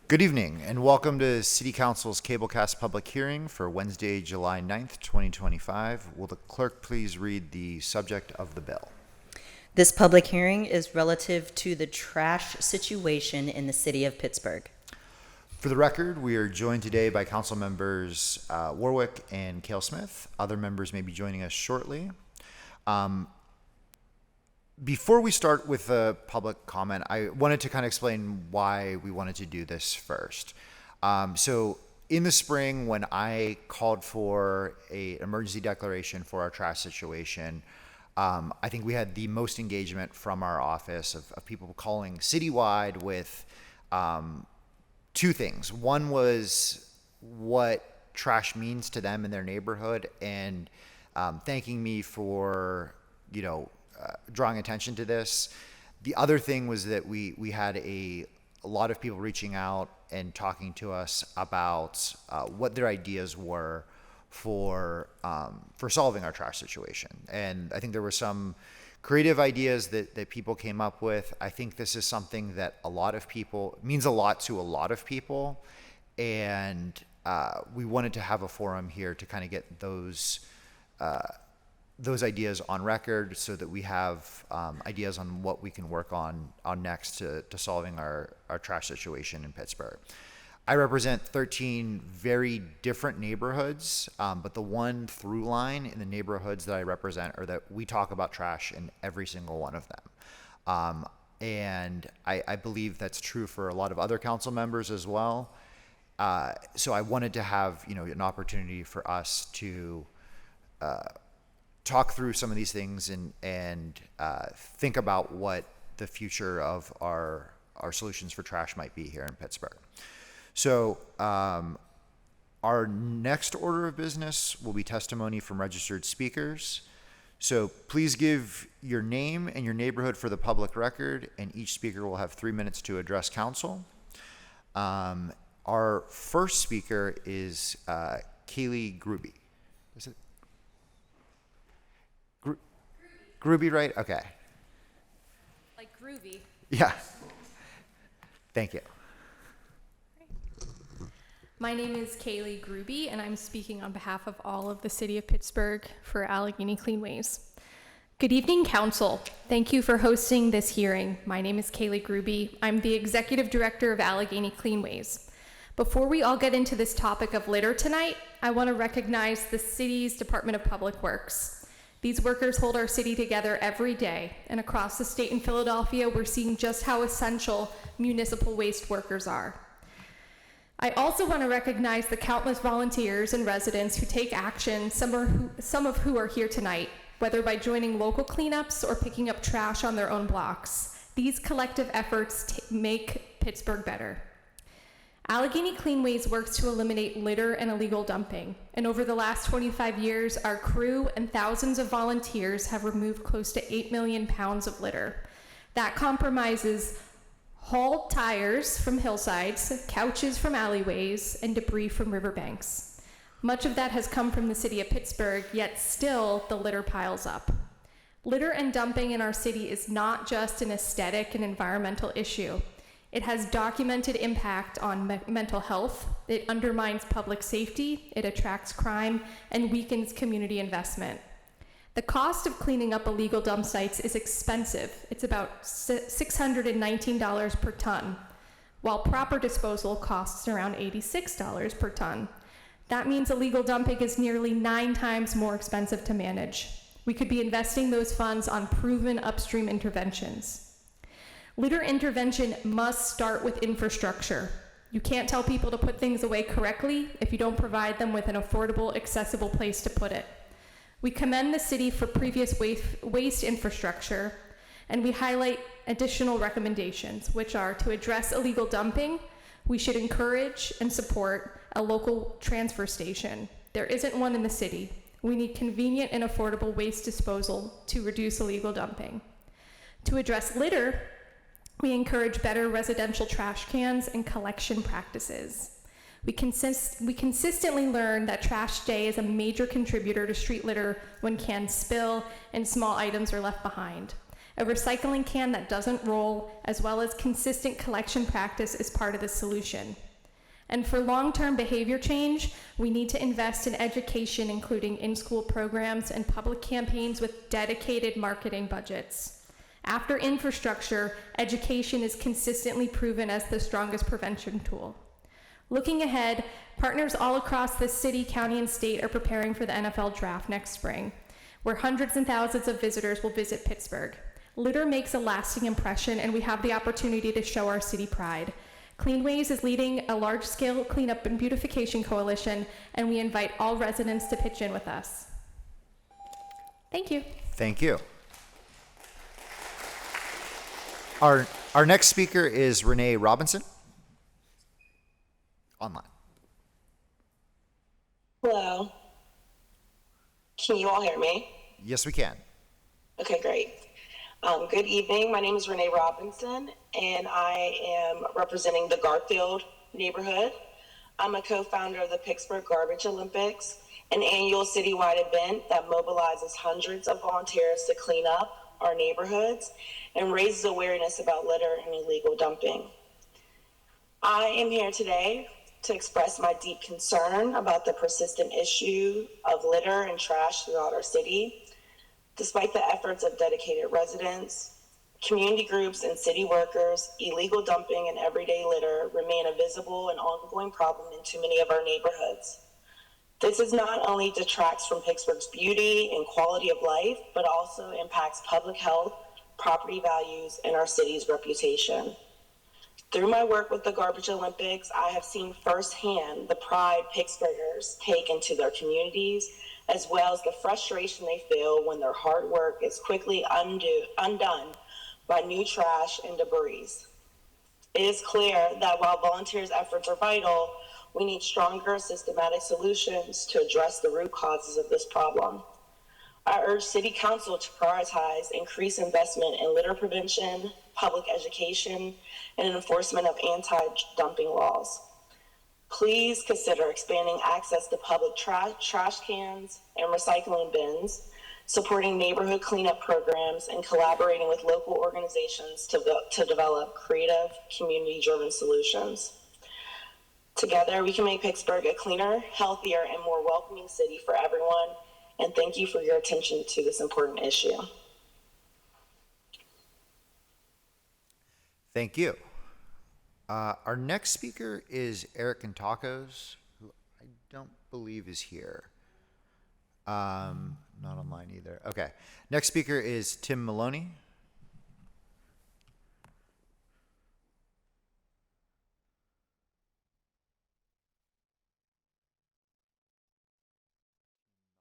Good evening, and welcome to City Council's Cablecast public hearing for Wednesday, July 9th, 2025. Will the clerk please read the subject of the bill? This public hearing is relative to the trash situation in the city of Pittsburgh. For the record, we are joined today by council members Warwick and Kell Smith. Other members may be joining us shortly. Before we start with the public comment, I wanted to kind of explain why we wanted to do this first. So in the spring, when I called for an emergency declaration for our trash situation, I think we had the most engagement from our office of people calling citywide with two things. One was what trash means to them in their neighborhood, and thanking me for, drawing attention to this. The other thing was that we had a lot of people reaching out and talking to us about what their ideas were for solving our trash situation. And I think there were some creative ideas that people came up with. I think this is something that means a lot to a lot of people. And we wanted to have a forum here to kind of get those ideas on record so that we have ideas on what we can work on next to solving our trash situation in Pittsburgh. I represent 13 very different neighborhoods, but the one through line in the neighborhoods that I represent are that we talk about trash in every single one of them. And I believe that's true for a lot of other council members as well. So I wanted to have an opportunity for us to talk through some of these things and think about what the future of our solutions for trash might be here in Pittsburgh. So our next order of business will be testimony from registered speakers. So please give your name and your neighborhood for the public record, and each speaker will have 3 minutes to address council. Our first speaker is Kaylee Gruby. Is it? Groovy, right? Okay. Like groovy. Yeah. Thank you. My name is Kaylee Gruby, and I'm speaking on behalf of all of the City of Pittsburgh for Alageney Cleanways. Good evening, Council. Thank you for hosting this hearing. My name is Kaylee Gruby. I'm the Executive Director of Alageney Cleanways. Before we all get into this topic of litter tonight, I want to recognize the city's Department of Public Works. These workers hold our city together every day, and across the state in Philadelphia, we're seeing just how essential municipal waste workers are. I also want to recognize the countless volunteers and residents who take action, some of who are here tonight, whether by joining local cleanups or picking up trash on their own blocks. These collective efforts make Pittsburgh better. Alageney Cleanways works to eliminate litter and illegal dumping, and over the last 25 years, our crew and thousands of volunteers have removed close to 8 million pounds of litter. That compromises hauled tires from hillsides, couches from alleyways, and debris from riverbanks. Much of that has come from the city of Pittsburgh, yet still the litter piles up. Litter and dumping in our city is not just an aesthetic and environmental issue. It has documented impact on mental health, it undermines public safety, it attracts crime, and weakens community investment. The cost of cleaning up illegal dump sites is expensive. It's about $619 per ton, while proper disposal costs around $86 per ton. That means illegal dumping is nearly 9 times more expensive to manage. We could be investing those funds on proven upstream interventions. Litter intervention must start with infrastructure. You can't tell people to put things away correctly if you don't provide them with an affordable, accessible place to put it. We commend the city for previous waste infrastructure, and we highlight additional recommendations, which are to address illegal dumping. We should encourage and support a local transfer station. There isn't one in the city. We need convenient and affordable waste disposal to reduce illegal dumping. To address litter, we encourage better residential trash cans and collection practices. We consistently learn that trash day is a major contributor to street litter when cans spill and small items are left behind. A recycling can that doesn't roll, as well as consistent collection practice, is part of the solution. And for long-term behavior change, we need to invest in education, including in-school programs and public campaigns with dedicated marketing budgets. After infrastructure, education is consistently proven as the strongest prevention tool. Looking ahead, partners all across the city, county, and state are preparing for the NFL draft next spring, where hundreds and thousands of visitors will visit Pittsburgh. Litter makes a lasting impression, and we have the opportunity to show our city pride. Cleanways is leading a large-scale cleanup and beautification coalition, and we invite all residents to pitch in with us. Thank you. Thank you. Our next speaker is Renee Robinson. Online. Hello. Can you all hear me? Yes, we can. Okay, great. Good evening. My name is Renee Robinson, and I am representing the Garfield neighborhood. I'm a co-founder of the Pittsburgh Garbage Olympics, an annual citywide event that mobilizes hundreds of volunteers to clean up our neighborhoods and raises awareness about litter and illegal dumping. I am here today to express my deep concern about the persistent issue of litter and trash throughout our city. Despite the efforts of dedicated residents, community groups, and city workers, illegal dumping and everyday litter remain a visible and ongoing problem in too many of our neighborhoods. This is not only detracts from Pittsburgh's beauty and quality of life, but also impacts public health, property values, and our city's reputation. Through my work with the Garbage Olympics, I have seen firsthand the pride Pittsburghers take into their communities, as well as the frustration they feel when their hard work is quickly undone by new trash and debris. It is clear that while volunteers' efforts are vital, we need stronger systematic solutions to address the root causes of this problem. I urge City Council to prioritize increased investment in litter prevention, public education, and enforcement of anti-dumping laws. Please consider expanding access to public trash cans and recycling bins, supporting neighborhood cleanup programs, and collaborating with local organizations to develop creative, community-driven solutions. Together, we can make Pittsburgh a cleaner, healthier, and more welcoming city for everyone, and thank you for your attention to this important issue. Thank you. Our next speaker is Erikica N, who I don't believe is here. Not online either. Okay. Next speaker is Tim Maloney.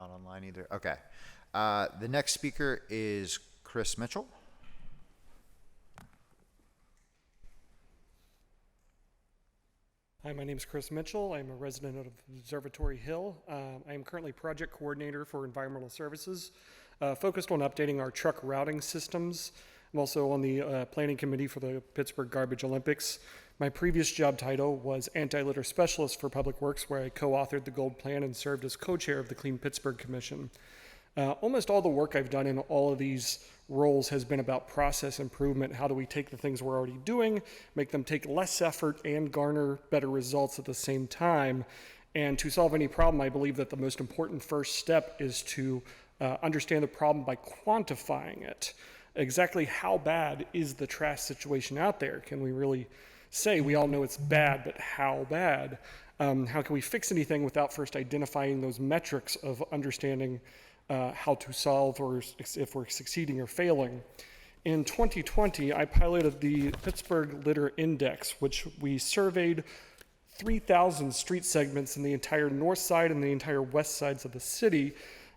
Not online either. Okay. The next speaker is Chris Mitchell. Hi, my name is Chris Mitchell. I'm a resident of Observatory Hill. I am currently project coordinator for environmental services, focused on updating our truck routing systems. I'm also on the planning committee for the Pittsburgh Garbage Olympics. My previous job title was anti-litter specialist for Public Works, where I co-authored the Gold Plan and served as co-chair of the Clean Pittsburgh Commission. Almost all the work I've done in all of these roles has been about process improvement. How do we take the things we're already doing, make them take less effort, and garner better results at the same time? And to solve any problem, I believe that the most important first step is to understand the problem by quantifying it. Exactly how bad is the trash situation out there? Can we really say we all know it's bad, but how bad? How can we fix anything without first identifying those metrics of understanding how to solve or if we're succeeding or failing? In 2020, I piloted the Pittsburgh Litter Index, which we surveyed 3,000 street segments in the entire north side and the entire west sides of the city.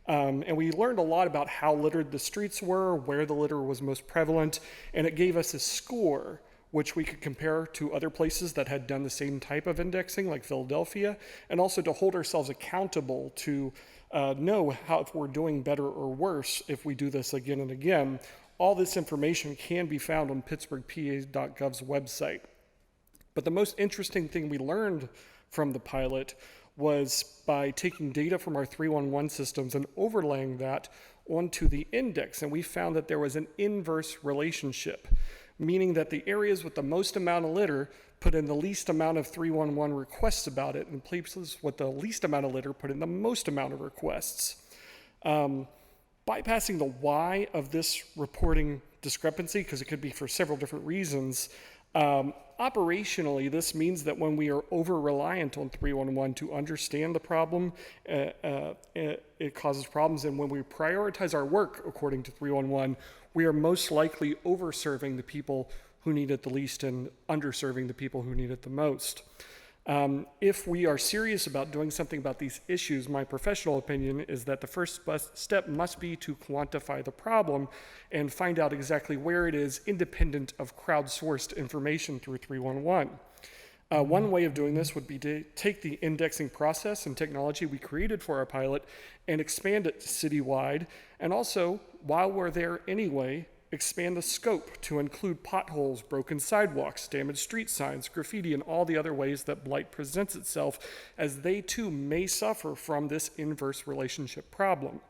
And we learned a lot about how littered the streets were, where the litter was most prevalent, and it gave us a score which we could compare to other places that had done the same type of indexing, like Philadelphia, and also to hold ourselves accountable to know how if we're doing better or worse if we do this again and again. All this information can be found on pittsburghpa.gov's website. But the most interesting thing we learned from the pilot was by taking data from our 311 systems and overlaying that onto the index, and we found that there was an inverse relationship, meaning that the areas with the most amount of litter put in the least amount of 311 requests about it, and places with the least amount of litter put in the most amount of requests. Bypassing the why of this reporting discrepancy, because it could be for several different reasons, operationally, this means that when we are over-reliant on 311 to understand the problem, it causes problems. And when we prioritize our work according to 311, we are most likely over-serving the people who need it the least and underserving the people who need it the most. If we are serious about doing something about these issues, my professional opinion is that the first step must be to quantify the problem and find out exactly where it is, independent of crowdsourced information through 311. One way of doing this would be to take the indexing process and technology we created for our pilot and expand it citywide, and also, while we're there anyway, expand the scope to include potholes, broken sidewalks, damaged street signs, graffiti, and all the other ways that blight presents itself, as they too may suffer from this inverse relationship problem.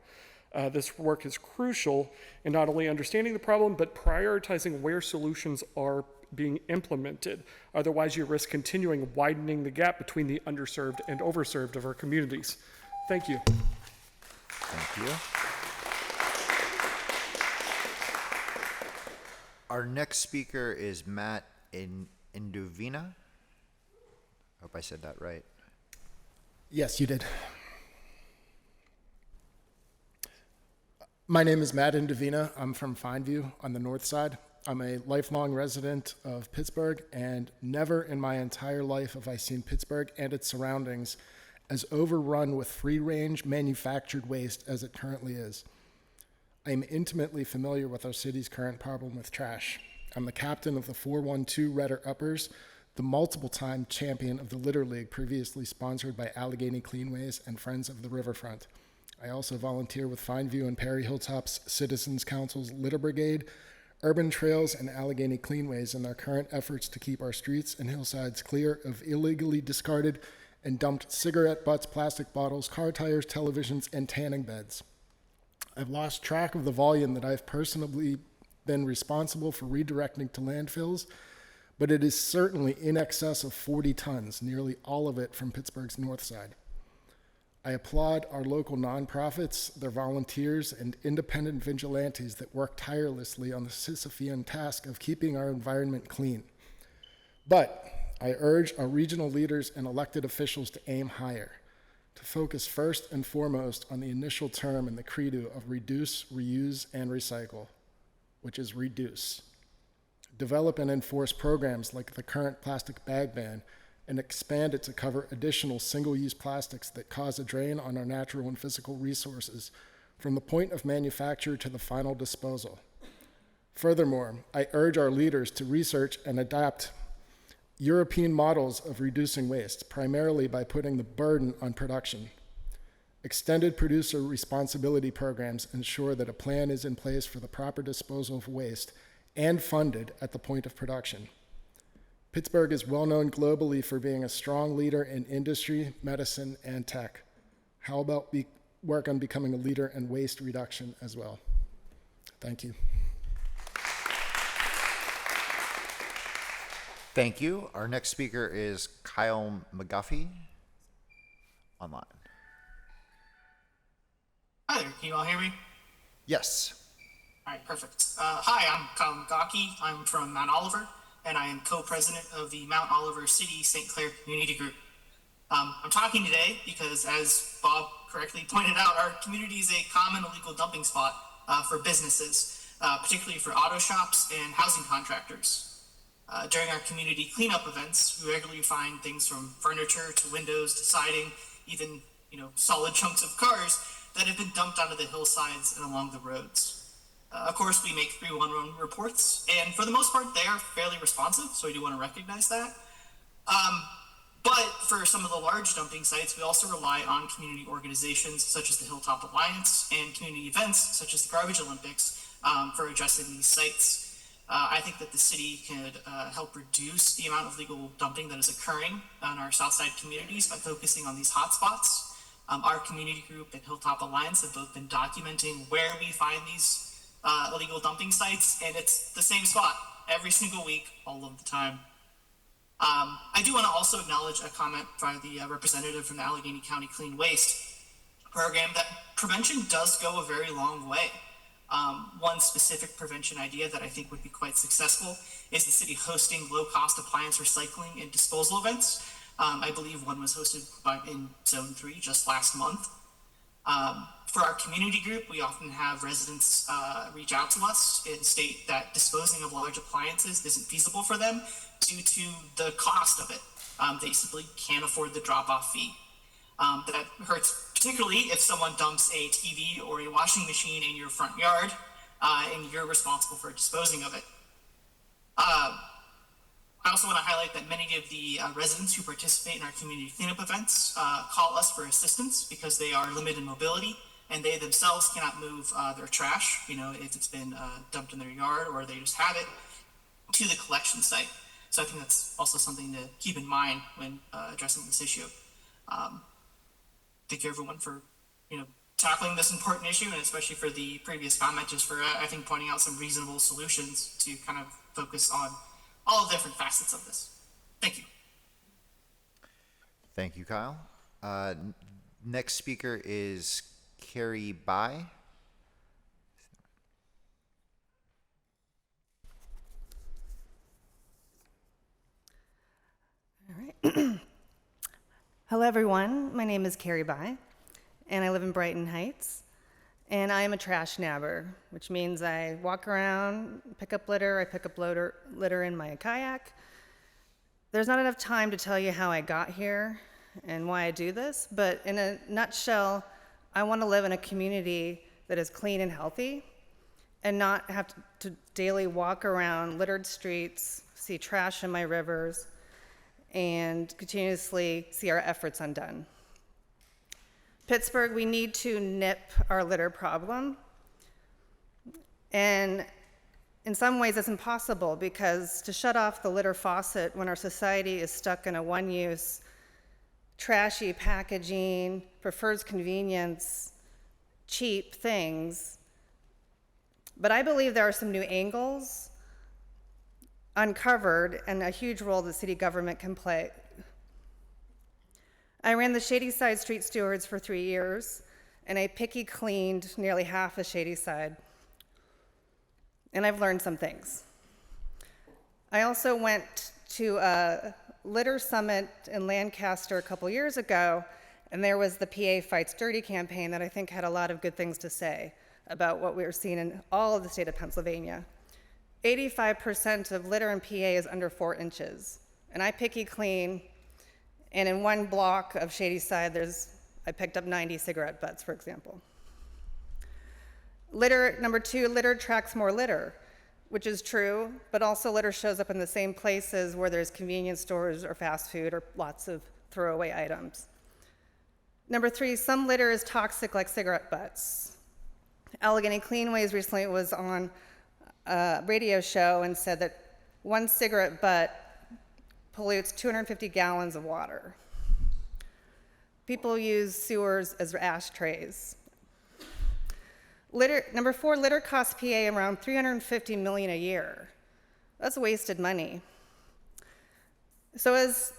This work is crucial in not only understanding the problem, but prioritizing where solutions are being implemented. Otherwise, you risk continuing widening the gap between the underserved and overserved of our communities. Thank you. Thank you. Our next speaker is Matt Indina. Hope I said that right. Yes, you did. My name is Matt Indina. I'm from Fineview on the north side. I'm a lifelong resident of Pittsburgh, and never in my entire life have I seen Pittsburgh and its surroundings as overrun with free-range manufactured waste as it currently is. I am intimately familiar with our city's current problem with trash. I'm the captain of the 412 Redder Uppers, the multiple-time champion of the Litter League previously sponsored by Alageney Cleanways and Friends of the Riverfront. I also volunteer with Fineview and Perry Hilltop's Citizens Council's Litter Brigade, Urban Trails, and Alageney Cleanways in their current efforts to keep our streets and hillsides clear of illegally discarded and dumped cigarette butts, plastic bottles, car tires, televisions, and tanning beds. I've lost track of the volume that I've personally been responsible for redirecting to landfills, but it is certainly in excess of 40 tons, nearly all of it from Pittsburgh's north side. I applaud our local nonprofits, their volunteers, and independent vigilantes that work tirelessly on the Sisyphean task of keeping our environment clean. But I urge our regional leaders and elected officials to aim higher, to focus first and foremost on the initial term in the credo of reduce, reuse, and recycle, which is reduce. Develop and enforce programs like the current plastic bag ban and expand it to cover additional single-use plastics that cause a drain on our natural and physical resources from the point of manufacture to the final disposal. Furthermore, I urge our leaders to research and adapt European models of reducing waste, primarily by putting the burden on production. Extended producer responsibility programs ensure that a plan is in place for the proper disposal of waste and funded at the point of production. Pittsburgh is well known globally for being a strong leader in industry, medicine, and tech. How about we work on becoming a leader in waste reduction as well? Thank you. Thank you. Our next speaker is Kyle McGuffy, online. Hi there, can you all hear me? Yes. All right, perfect. Hi, I'm Kyle McGuffy. I'm from Mount Oliver, and I am co-president of the Mount Oliver City St. Clair Community Group. I'm talking today because, as Bob correctly pointed out, our community is a common illegal dumping spot for businesses, particularly for auto shops and housing contractors. During our community cleanup events, we regularly find things from furniture to windows to siding, even solid chunks of cars that have been dumped onto the hillsides and along the roads. Of course, we make 311 reports, and for the most part, they are fairly responsive, so I do want to recognize that. But for some of the large dumping sites, we also rely on community organizations such as the Hilltop Alliance and community events such as the Garbage Olympics for addressing these sites. I think that the city could help reduce the amount of legal dumping that is occurring in our Southside communities by focusing on these hotspots. Our community group and Hilltop Alliance have both been documenting where we find these illegal dumping sites, and it's the same spot every single week, all of the time. I do want to also acknowledge a comment by the representative from the Allegheny County Clean Waste program that prevention does go a very long way. One specific prevention idea that I think would be quite successful is the city hosting low-cost appliance recycling and disposal events. I believe one was hosted in Zone 3 just last month. For our community group, we often have residents reach out to us and state that disposing of large appliances isn't feasible for them due to the cost of it. They simply can't afford the drop-off fee. That hurts particularly if someone dumps a TV or a washing machine in your front yard and you're responsible for disposing of it. I also want to highlight that many of the residents who participate in our community cleanup events call us for assistance because they are limited in mobility and they themselves cannot move their trash, if it's been dumped in their yard or they just have it, to the collection site. So I think that's also something to keep in mind when addressing this issue. Thank you everyone for, tackling this important issue, and especially for the previous commenters for, I think, pointing out some reasonable solutions to kind of focus on all the different facets of this. Thank you. Thank you, Kyle. Next speaker is Carrie B. All right. Hello, everyone. My name is Carrie B, and I live in Brighton Heights. And I am a trash nabber, which means I walk around, pick up litter. I pick up litter in my kayak. There's not enough time to tell you how I got here and why I do this, but in a nutshell, I want to live in a community that is clean and healthy and not have to daily walk around littered streets, see trash in my rivers, and continuously see our efforts undone. Pittsburgh, we need to nip our litter problem. And in some ways it's impossible because to shut off the litter faucet when our society is stuck in a one-use, trashy packaging, prefers convenience, cheap things. But I believe there are some new angles uncovered and a huge role the city government can play. I ran the Shadyside Street Stewards for 3 years, and I picky cleaned nearly half of Shadyside. And I've learned some things. I also went to a litter summit in Lancaster a couple years ago, and there was the PA Fights Dirty campaign that I think had a lot of good things to say about what we were seeing in all of the state of Pennsylvania. 85% of litter in PA is under 4 inches, and I picky clean. And in one block of Shadyside, I picked up 90 cigarette butts, for example. Number 2, litter attracts more litter, which is true, but also litter shows up in the same places where there's convenience stores or fast food or lots of throwaway items. Number 3, some litter is toxic like cigarette butts. Alageney Cleanways recently was on a radio show and said that one cigarette butt pollutes 250 gallons of water. People use sewers as ashtrays. Number 4, litter costs PA around $350 million a year. That's wasted money. So as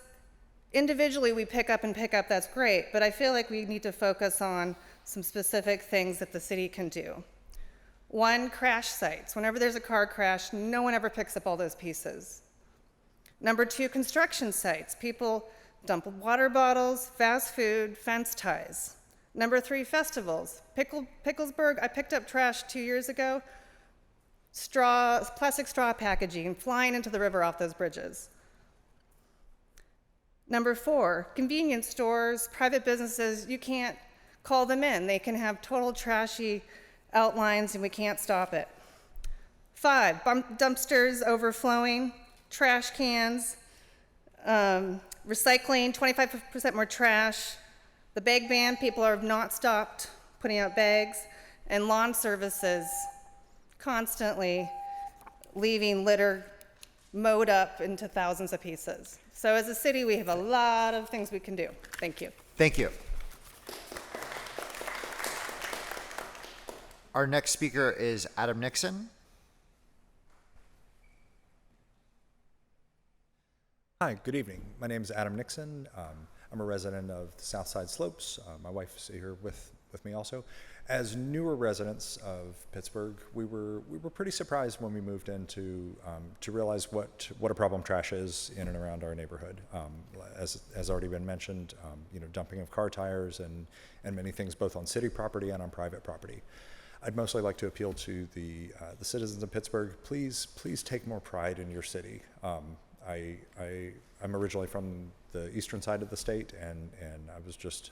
individually we pick up, that's great, but I feel like we need to focus on some specific things that the city can do. 1, crash sites. Whenever there's a car crash, no one ever picks up all those pieces. Number 2, construction sites. People dump water bottles, fast food, fence ties. Number 3, festivals. Picklesburgh, I picked up trash 2 years ago. Plastic straw packaging flying into the river off those bridges. Number 4, convenience stores, private businesses, you can't call them in. They can have total trashy outlines and we can't stop it. 5, dumpsters overflowing. Trash cans, recycling, 25% more trash. The bag ban, people have not stopped putting out bags. And lawn services, constantly leaving litter mowed up into thousands of pieces. So as a city, we have a lot of things we can do. Thank you. Thank you. Our next speaker is Adam Nixon. Hi, good evening. My name is Adam Nixon. I'm a resident of the Southside Slopes. My wife is here with me also. As newer residents of Pittsburgh, we were pretty surprised when we moved in to realize what a problem trash is in and around our neighborhood. As has already been mentioned, dumping of car tires and many things both on city property and on private property. I'd mostly like to appeal to the citizens of Pittsburgh. Please take more pride in your city. I'm originally from the eastern side of the state, and I was just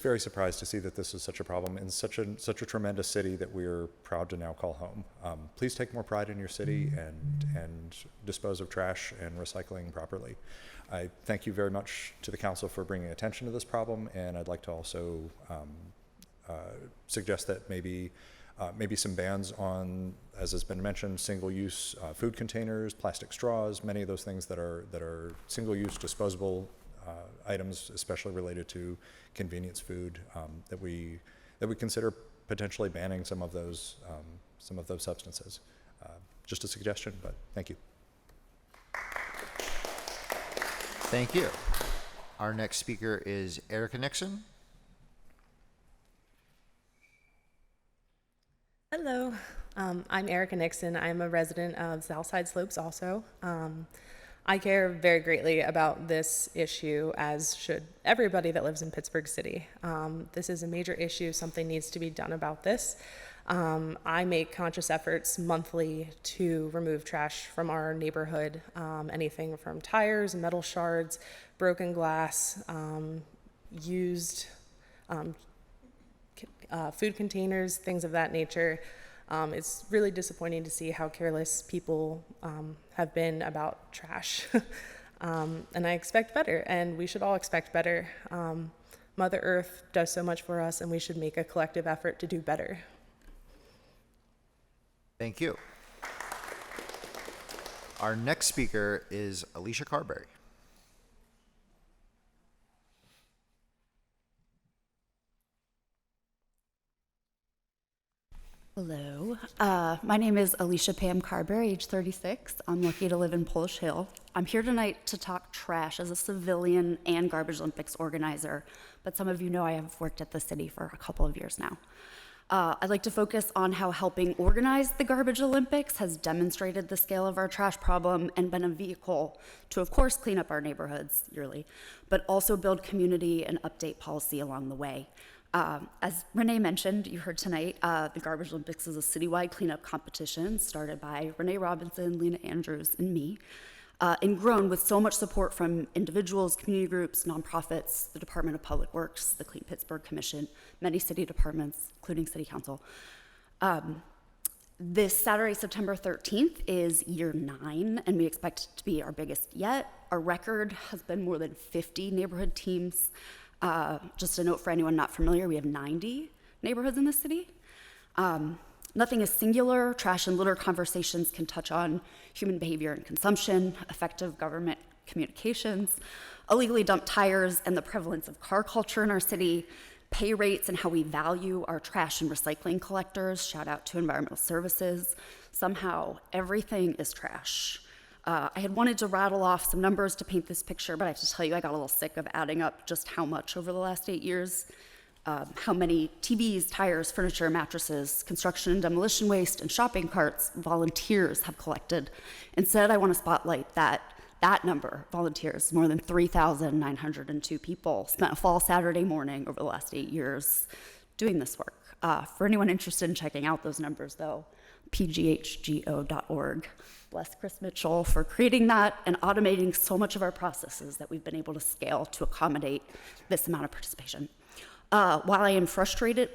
very surprised to see that this is such a problem in such a tremendous city that we're proud to now call home. Please take more pride in your city and dispose of trash and recycling properly. I thank you very much to the council for bringing attention to this problem, and I'd like to also suggest that maybe some bans on, as has been mentioned, single-use food containers, plastic straws, many of those things that are single-use disposable items, especially related to convenience food, that we consider potentially banning some of those substances. Just a suggestion, but thank you. Thank you. Our next speaker is Erikica Nixon. Hello, I'm Erikica Nixon. I'm a resident of Southside Slopes also. I care very greatly about this issue, as should everybody that lives in Pittsburgh City. This is a major issue. Something needs to be done about this. I make conscious efforts monthly to remove trash from our neighborhood, anything from tires, metal shards, broken glass, used food containers, things of that nature. It's really disappointing to see how careless people have been about trash. And I expect better, and we should all expect better. Mother Earth does so much for us, and we should make a collective effort to do better. Thank you. Our next speaker is Alicia Carberry. Hello, my name is Alicia Pam Carberry, age 36. I'm lucky to live in Polish Hill. I'm here tonight to talk trash as a civilian and Garbage Olympics organizer, but some of you know I have worked at the city for a couple of years now. I'd like to focus on how helping organize the Garbage Olympics has demonstrated the scale of our trash problem and been a vehicle to, of course, clean up our neighborhoods yearly, but also build community and update policy along the way. As Renee mentioned, you heard tonight, the Garbage Olympics is a citywide cleanup competition started by Renee Robinson, Lena Andrews, and me, and grown with so much support from individuals, community groups, nonprofits, the Department of Public Works, the Clean Pittsburgh Commission, many city departments, including City Council. This Saturday, September 13th, is year 9, and we expect it to be our biggest yet. Our record has been more than 50 neighborhood teams. Just a note for anyone not familiar, we have 90 neighborhoods in the city. Nothing is singular. Trash and litter conversations can touch on human behavior and consumption, effective government communications, illegally dumped tires and the prevalence of car culture in our city, pay rates and how we value our trash and recycling collectors. Shout out to environmental services. Somehow everything is trash. I had wanted to rattle off some numbers to paint this picture, but I have to tell you, I got a little sick of adding up just how much over the last 8 years, how many TVs, tires, furniture, mattresses, construction and demolition waste, and shopping carts volunteers have collected. Instead, I want to spotlight that number, volunteers, more than 3,902 people spent a fall Saturday morning over the last 8 years doing this work. For anyone interested in checking out those numbers, though, pghgo.org. Bless Chris Mitchell for creating that and automating so much of our processes that we've been able to scale to accommodate this amount of participation. When I am frustrated,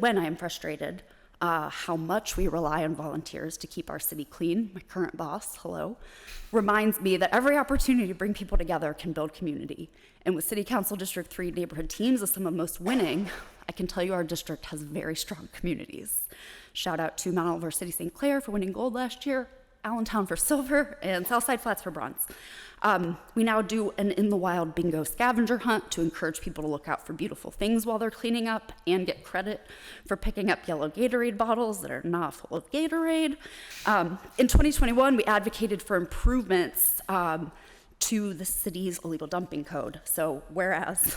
how much we rely on volunteers to keep our city clean, my current boss, hello, reminds me that every opportunity to bring people together can build community. And with City Council District 3 neighborhood teams as some of most winning, I can tell you our district has very strong communities. Shout out to Mount Oliver City St. Clair for winning gold last year. Allentown for silver, and Southside Flats for bronze. We now do an In the Wild bingo scavenger hunt to encourage people to look out for beautiful things while they're cleaning up and get credit for picking up yellow Gatorade bottles that are not full of Gatorade. In 2021, we advocated for improvements to the city's illegal dumping code. So whereas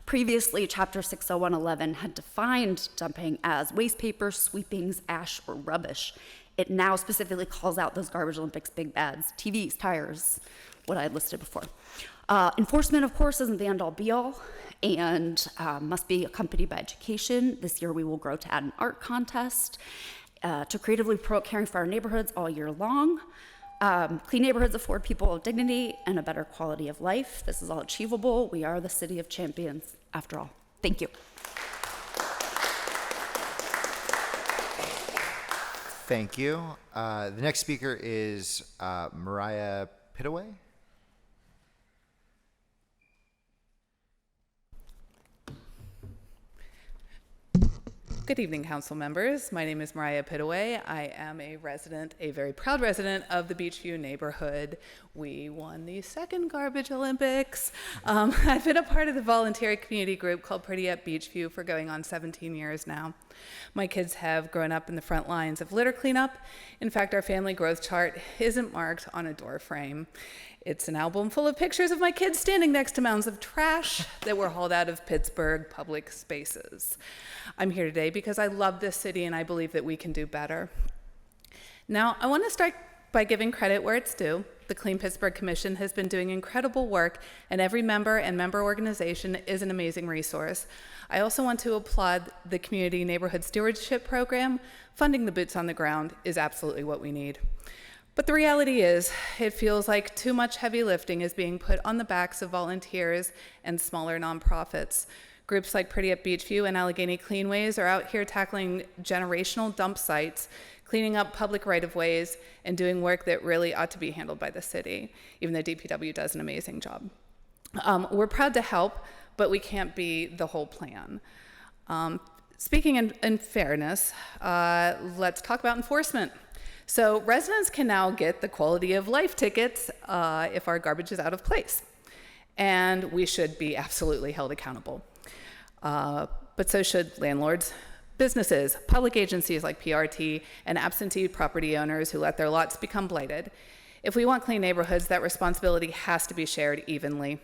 previously Chapter 60111 had defined dumping as waste paper, sweepings, ash, or rubbish, it now specifically calls out those garbage Olympics big bads, TVs, tires, what I had listed before. Enforcement, of course, isn't the end-all be-all and must be accompanied by education. This year we will grow to add an art contest to creatively promote caring for our neighborhoods all year long. Clean neighborhoods afford people dignity and a better quality of life. This is all achievable. We are the city of champions, after all. Thank you. Thank you. The next speaker is Mariah P. Good evening, council members. My name is Mariah P. I am a resident, a very proud resident of the Beachview neighborhood. We won the second Garbage Olympics. I've been a part of the voluntary community group called Pretty at Beachview for going on 17 years now. My kids have grown up in the front lines of litter cleanup. In fact, our family growth chart isn't marked on a door frame. It's an album full of pictures of my kids standing next to mounds of trash that were hauled out of Pittsburgh public spaces. I'm here today because I love this city and I believe that we can do better. Now, I want to start by giving credit where it's due. The Clean Pittsburgh Commission has been doing incredible work, and every member and member organization is an amazing resource. I also want to applaud the Community Neighborhood Stewardship Program. Funding the boots on the ground is absolutely what we need. But the reality is, it feels like too much heavy lifting is being put on the backs of volunteers and smaller nonprofits. Groups like Pretty at Beachview and Alageney Cleanways are out here tackling generational dump sites, cleaning up public right-of-ways, and doing work that really ought to be handled by the city. Even though DPW does an amazing job. We're proud to help, but we can't be the whole plan. Speaking in fairness, let's talk about enforcement. So residents can now get the quality of life tickets if our garbage is out of place. And we should be absolutely held accountable. But so should landlords, businesses, public agencies like PRT, and absentee property owners who let their lots become blighted. If we want clean neighborhoods, that responsibility has to be shared evenly.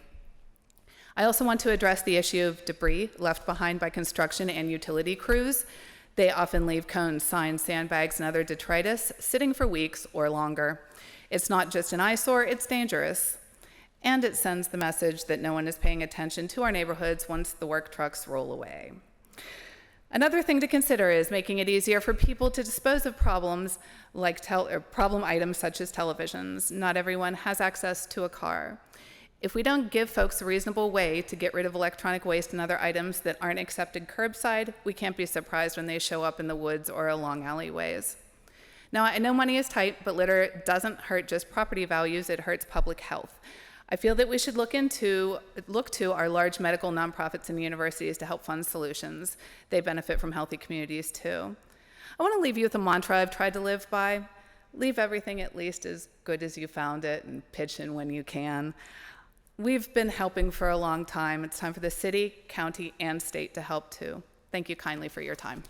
I also want to address the issue of debris left behind by construction and utility crews. They often leave cones, signs, sandbags, and other detritus sitting for weeks or longer. It's not just an eyesore, it's dangerous. And it sends the message that no one is paying attention to our neighborhoods once the work trucks roll away. Another thing to consider is making it easier for people to dispose of problems like problem items such as televisions. Not everyone has access to a car. If we don't give folks a reasonable way to get rid of electronic waste and other items that aren't accepted curbside, we can't be surprised when they show up in the woods or along alleyways. Now, I know money is tight, but litter doesn't hurt just property values, it hurts public health. I feel that we should look to our large medical nonprofits and universities to help fund solutions. They benefit from healthy communities too. I want to leave you with a mantra I've tried to live by. Leave everything at least as good as you found it and pitch in when you can. We've been helping for a long time. It's time for the city, county, and state to help too. Thank you kindly for your time.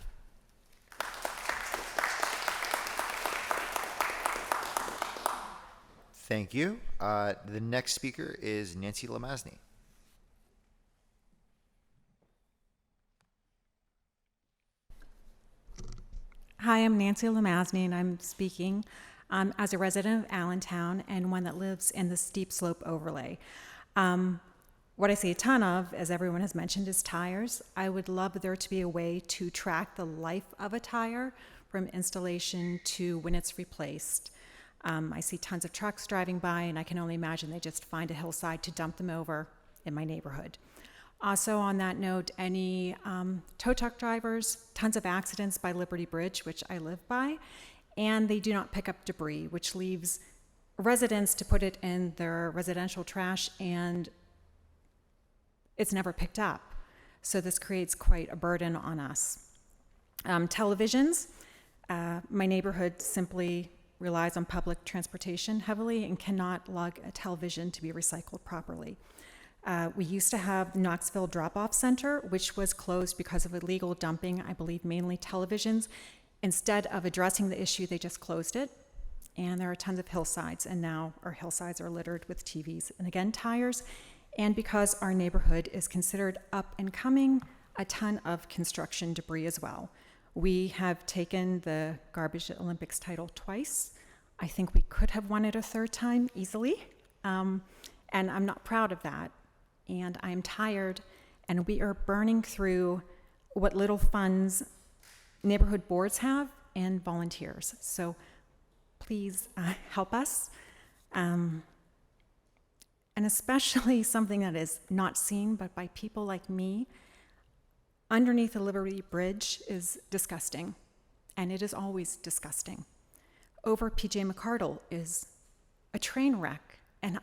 Thank you. The next speaker is Nancy Lamazny. Hi, I'm Nancy Lamazny, and I'm speaking as a resident of Allentown and one that lives in the steep slope overlay. What I see a ton of, as everyone has mentioned, is tires. I would love there to be a way to track the life of a tire from installation to when it's replaced. I see tons of trucks driving by, and I can only imagine they just find a hillside to dump them over in my neighborhood. Also on that note, any tow truck drivers, tons of accidents by Liberty Bridge, which I live by, and they do not pick up debris, which leaves residents to put it in their residential trash, and it's never picked up. So this creates quite a burden on us. Televisions, my neighborhood simply relies on public transportation heavily and cannot lug a television to be recycled properly. We used to have Knoxville Drop-Off Center, which was closed because of illegal dumping, I believe mainly televisions. Instead of addressing the issue, they just closed it. And there are tons of hillsides, and now our hillsides are littered with TVs and again tires. And because our neighborhood is considered up and coming, a ton of construction debris as well. We have taken the Garbage Olympics title twice. I think we could have won it a third time easily. And I'm not proud of that. And I'm tired, and we are burning through what little funds neighborhood boards have and volunteers. So please help us. And especially something that is not seen but by people like me, underneath the Liberty Bridge is disgusting, and it is always disgusting. Over PJ McCardle is a train wreck, and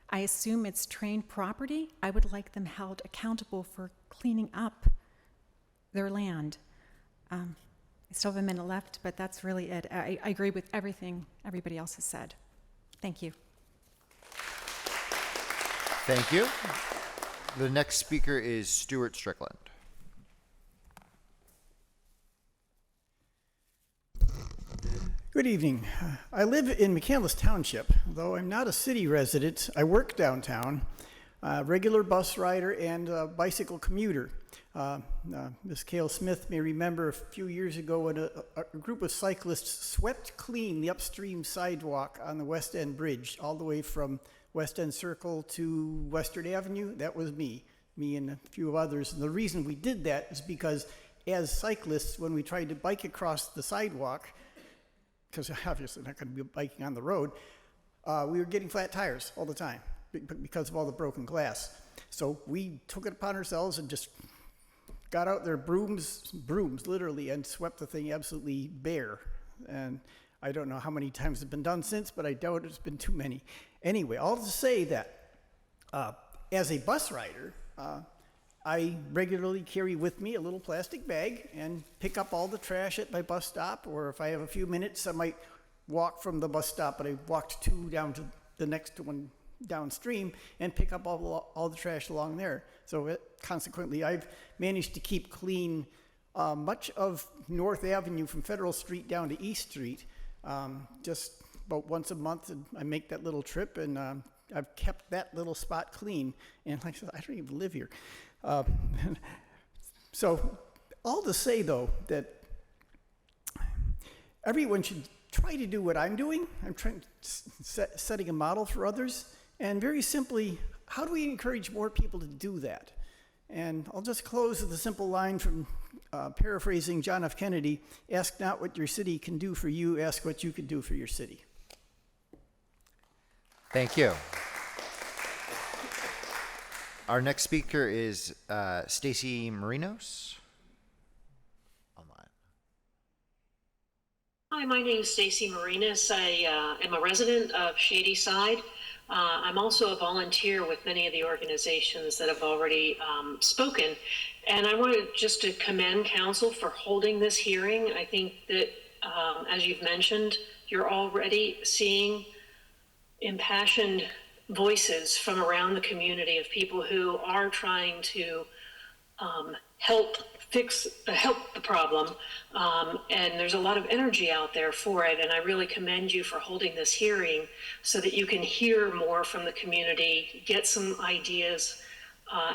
I assume it's train property. I would like them held accountable for cleaning up their land. I still have a minute left, but that's really it. I agree with everything everybody else has said. Thank you. Thank you. The next speaker is Stuart Strickland. Good evening. I live in McCandless Township. Though I'm not a city resident, I work downtown, regular bus rider and bicycle commuter. Ms. Kell Smith may remember a few years ago when a group of cyclists swept clean the upstream sidewalk on the West End Bridge, all the way from West End Circle to Western Avenue. That was me and a few of others. And the reason we did that is because as cyclists, when we tried to bike across the sidewalk, because obviously not going to be biking on the road, we were getting flat tires all the time because of all the broken glass. So we took it upon ourselves and just got out their brooms literally, and swept the thing absolutely bare. And I don't know how many times it's been done since, but I doubt it's been too many. Anyway, all to say that as a bus rider, I regularly carry with me a little plastic bag and pick up all the trash at my bus stop, or if I have a few minutes, I might walk from the bus stop, but I walked 2 down to the next one downstream and pick up all the trash along there. So consequently, I've managed to keep clean much of North Avenue from Federal Street down to East Street. Just about once a month, I make that little trip, and I've kept that little spot clean. And like I said, I don't even live here. So all to say, though, that everyone should try to do what I'm doing. I'm trying setting a model for others. And very simply, how do we encourage more people to do that? And I'll just close with a simple line from paraphrasing John F. Kennedy: ask not what your city can do for you, ask what you can do for your city. Thank you. Our next speaker is Stacy Marinos. Online. Hi, my name is Stacy Marinos. I am a resident of Shady Side. I'm also a volunteer with many of the organizations that have already spoken. And I wanted just to commend council for holding this hearing. I think that, as you've mentioned, you're already seeing impassioned voices from around the community of people who are trying to help the problem, and there's a lot of energy out there for it, and I really commend you for holding this hearing so that you can hear more from the community, get some ideas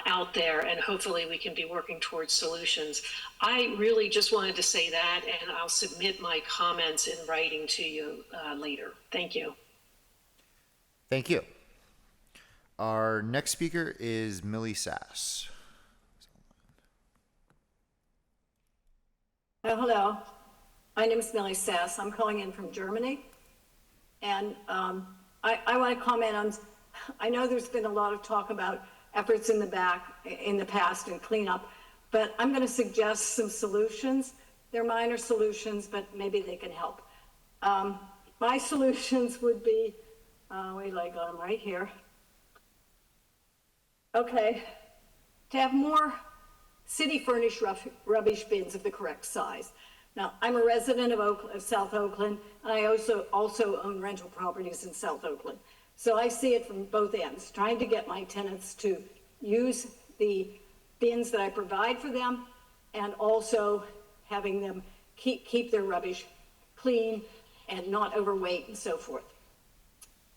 out there, and hopefully we can be working towards solutions. I really just wanted to say that, and I'll submit my comments in writing to you later. Thank you. Thank you. Our next speaker is Millie S. Hello, my name is Millie S. I'm calling in from Germany. And I want to comment on, I know there's been a lot of talk about efforts in the past and cleanup, but I'm going to suggest some solutions. They're minor solutions, but maybe they can help. My solutions would be, wait till I got them right here. Okay, to have more city furnished rubbish bins of the correct size. Now, I'm a resident of South Oakland, and I also own rental properties in South Oakland. So I see it from both ends, trying to get my tenants to use the bins that I provide for them, and also having them keep their rubbish clean and not overweight and so forth.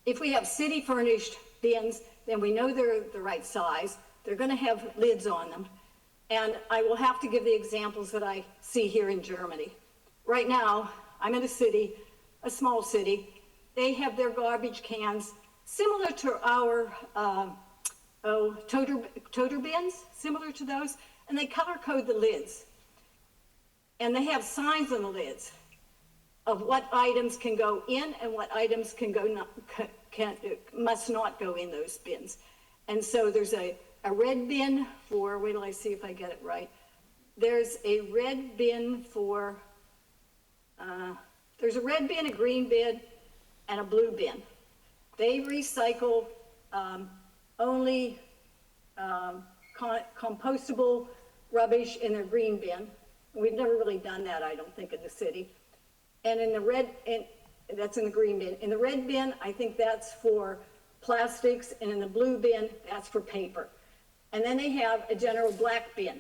If we have city furnished bins, then we know they're the right size. They're going to have lids on them. And I will have to give the examples that I see here in Germany. Right now, I'm in a city, a small city. They have their garbage cans similar to our toter bins, similar to those, and they color code the lids. And they have signs on the lids of what items can go in and what items can go must not go in those bins. And so there's a red bin for, wait till I see if I get it right. There's a red bin for, there's a red bin, a green bin, and a blue bin. They recycle only compostable rubbish in their green bin. We've never really done that, I don't think, in the city. And in the red, that's in the green bin. In the red bin, I think that's for plastics, and in the blue bin, that's for paper. And then they have a general black bin.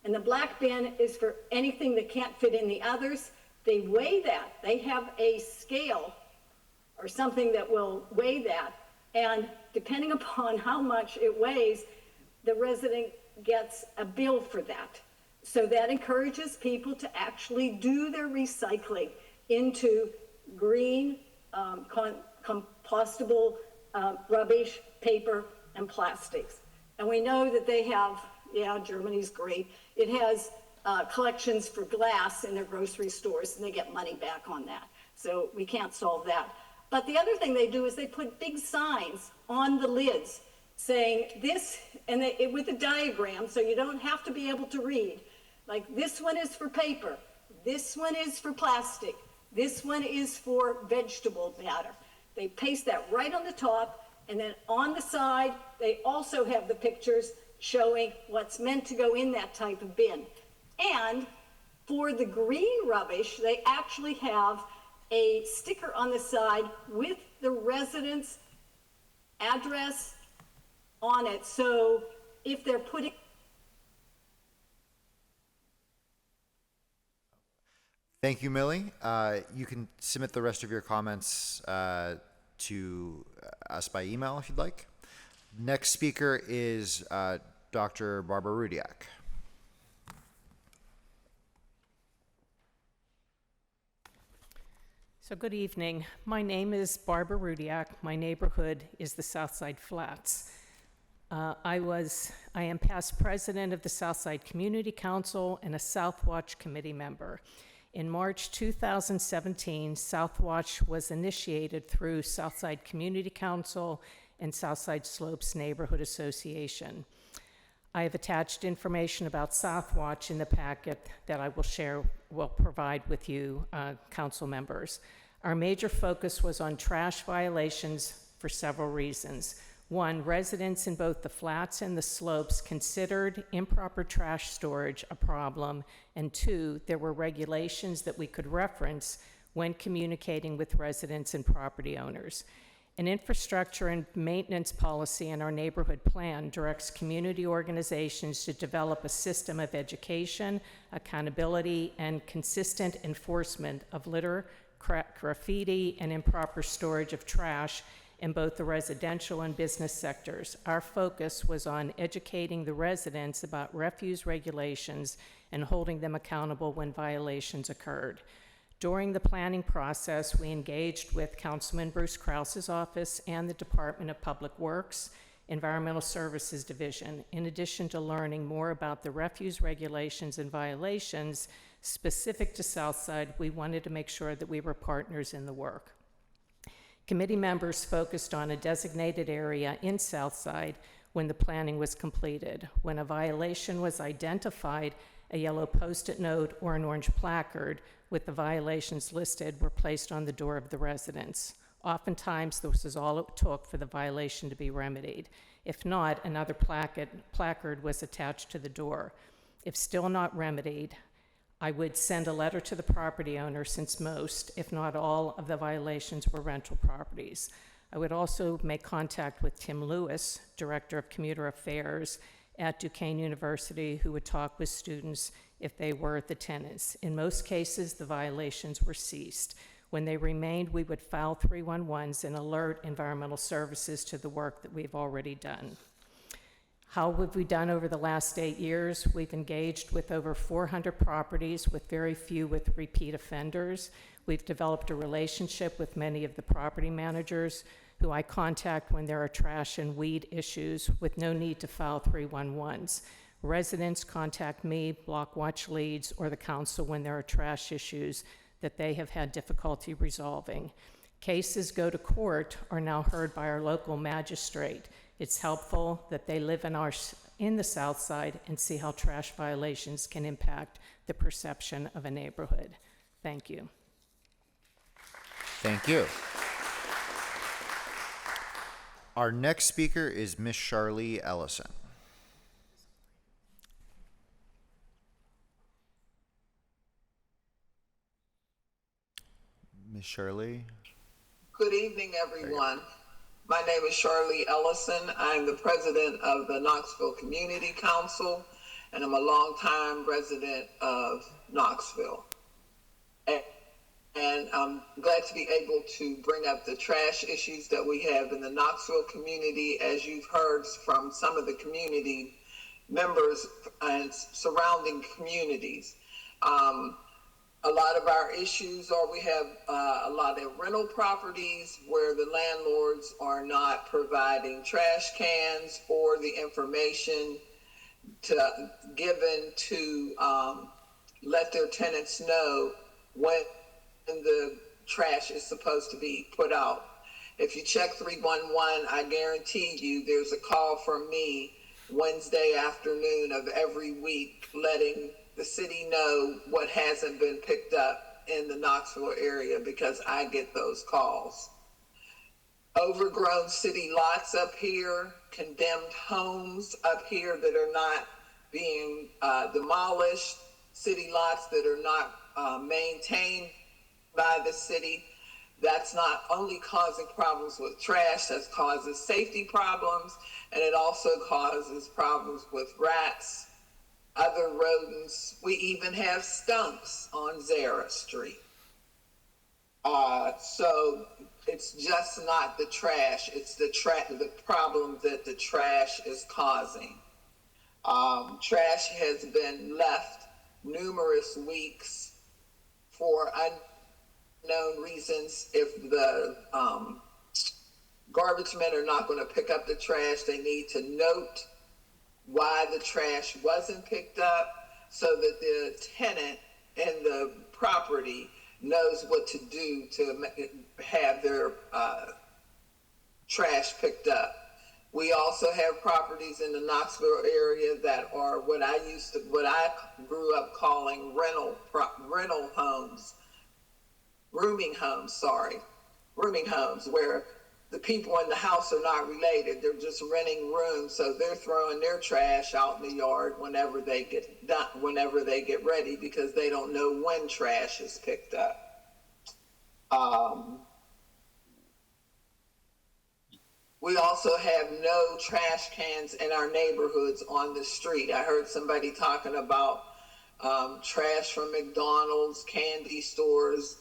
And the black bin is for anything that can't fit in the others. They weigh that. They have a scale or something that will weigh that. And depending upon how much it weighs, the resident gets a bill for that. So that encourages people to actually do their recycling into green, compostable rubbish, paper, and plastics. And we know that they have, yeah, Germany's great. It has collections for glass in their grocery stores, and they get money back on that. So we can't solve that. But the other thing they do is they put big signs on the lids saying this, and with a diagram, so you don't have to be able to read. Like, this one is for paper, this one is for plastic, this one is for vegetable matter. They paste that right on the top, and then on the side, they also have the pictures showing what's meant to go in that type of bin. And for the green rubbish, they actually have a sticker on the side with the resident's address on it. So if they're putting... Thank you, Millie. You can submit the rest of your comments to us by email if you'd like. Next speaker is Dr. Barbara Rudiak. So good evening. My name is Barbara Rudiak. My neighborhood is the Southside Flats. I am past president of the Southside Community Council and a Southwatch committee member. In March 2017, Southwatch was initiated through Southside Community Council and Southside Slopes Neighborhood Association. I have attached information about Southwatch in the packet that I will provide with you, council members. Our major focus was on trash violations for several reasons. One, residents in both the flats and the slopes considered improper trash storage a problem, and two, there were regulations that we could reference when communicating with residents and property owners. An infrastructure and maintenance policy in our neighborhood plan directs community organizations to develop a system of education, accountability, and consistent enforcement of litter, graffiti, and improper storage of trash in both the residential and business sectors. Our focus was on educating the residents about refuse regulations and holding them accountable when violations occurred. During the planning process, we engaged with Councilman Bruce Krause's office and the Department of Public Works, Environmental Services Division. In addition to learning more about the refuse regulations and violations specific to Southside, we wanted to make sure that we were partners in the work. Committee members focused on a designated area in Southside when the planning was completed. When a violation was identified, a yellow Post-it note or an orange placard with the violations listed were placed on the door of the residence. Oftentimes, this is all it took for the violation to be remedied. If not, another placard was attached to the door. If still not remedied, I would send a letter to the property owner since most, if not all, of the violations were rental properties. I would also make contact with Tim Lewis, Director of Commuter Affairs at Duquesne University, who would talk with students if they were the tenants. In most cases, the violations were ceased. When they remained, we would file 311s and alert environmental services to the work that we've already done. How have we done over the last 8 years? We've engaged with over 400 properties, with very few with repeat offenders. We've developed a relationship with many of the property managers who I contact when there are trash and weed issues with no need to file 311s. Residents contact me, block watch leads, or the council when there are trash issues that they have had difficulty resolving. Cases go to court are now heard by our local magistrate. It's helpful that they live in the South Side and see how trash violations can impact the perception of a neighborhood. Thank you. Thank you. Our next speaker is Miss Charlie Ellison. Miss Shirley. Good evening, everyone. My name is Charlie Ellison. I'm the president of the Knoxville Community Council, and I'm a longtime resident of Knoxville. And I'm glad to be able to bring up the trash issues that we have in the Knoxville community, as you've heard from some of the community members and surrounding communities. A lot of our issues are we have a lot of rental properties where the landlords are not providing trash cans or the information given to let their tenants know when the trash is supposed to be put out. If you check 311, I guarantee you there's a call from me Wednesday afternoon of every week letting the city know what hasn't been picked up in the Knoxville area, because I get those calls. Overgrown city lots up here, condemned homes up here that are not being demolished, city lots that are not maintained by the city. That's not only causing problems with trash, that causes safety problems, and it also causes problems with rats, other rodents. We even have skunks on Zara Street. So it's just not the trash, it's the problem that the trash is causing. Trash has been left numerous weeks for unknown reasons. If the garbage men are not going to pick up the trash, they need to note why the trash wasn't picked up so that the tenant and the property knows what to do to have their trash picked up. We also have properties in the Knoxville area that are what I grew up calling rooming homes, where the people in the house are not related. They're just renting rooms, so they're throwing their trash out in the yard whenever they get done, whenever they get ready, because they don't know when trash is picked up. We also have no trash cans in our neighborhoods on the street. I heard somebody talking about trash from McDonald's, candy stores,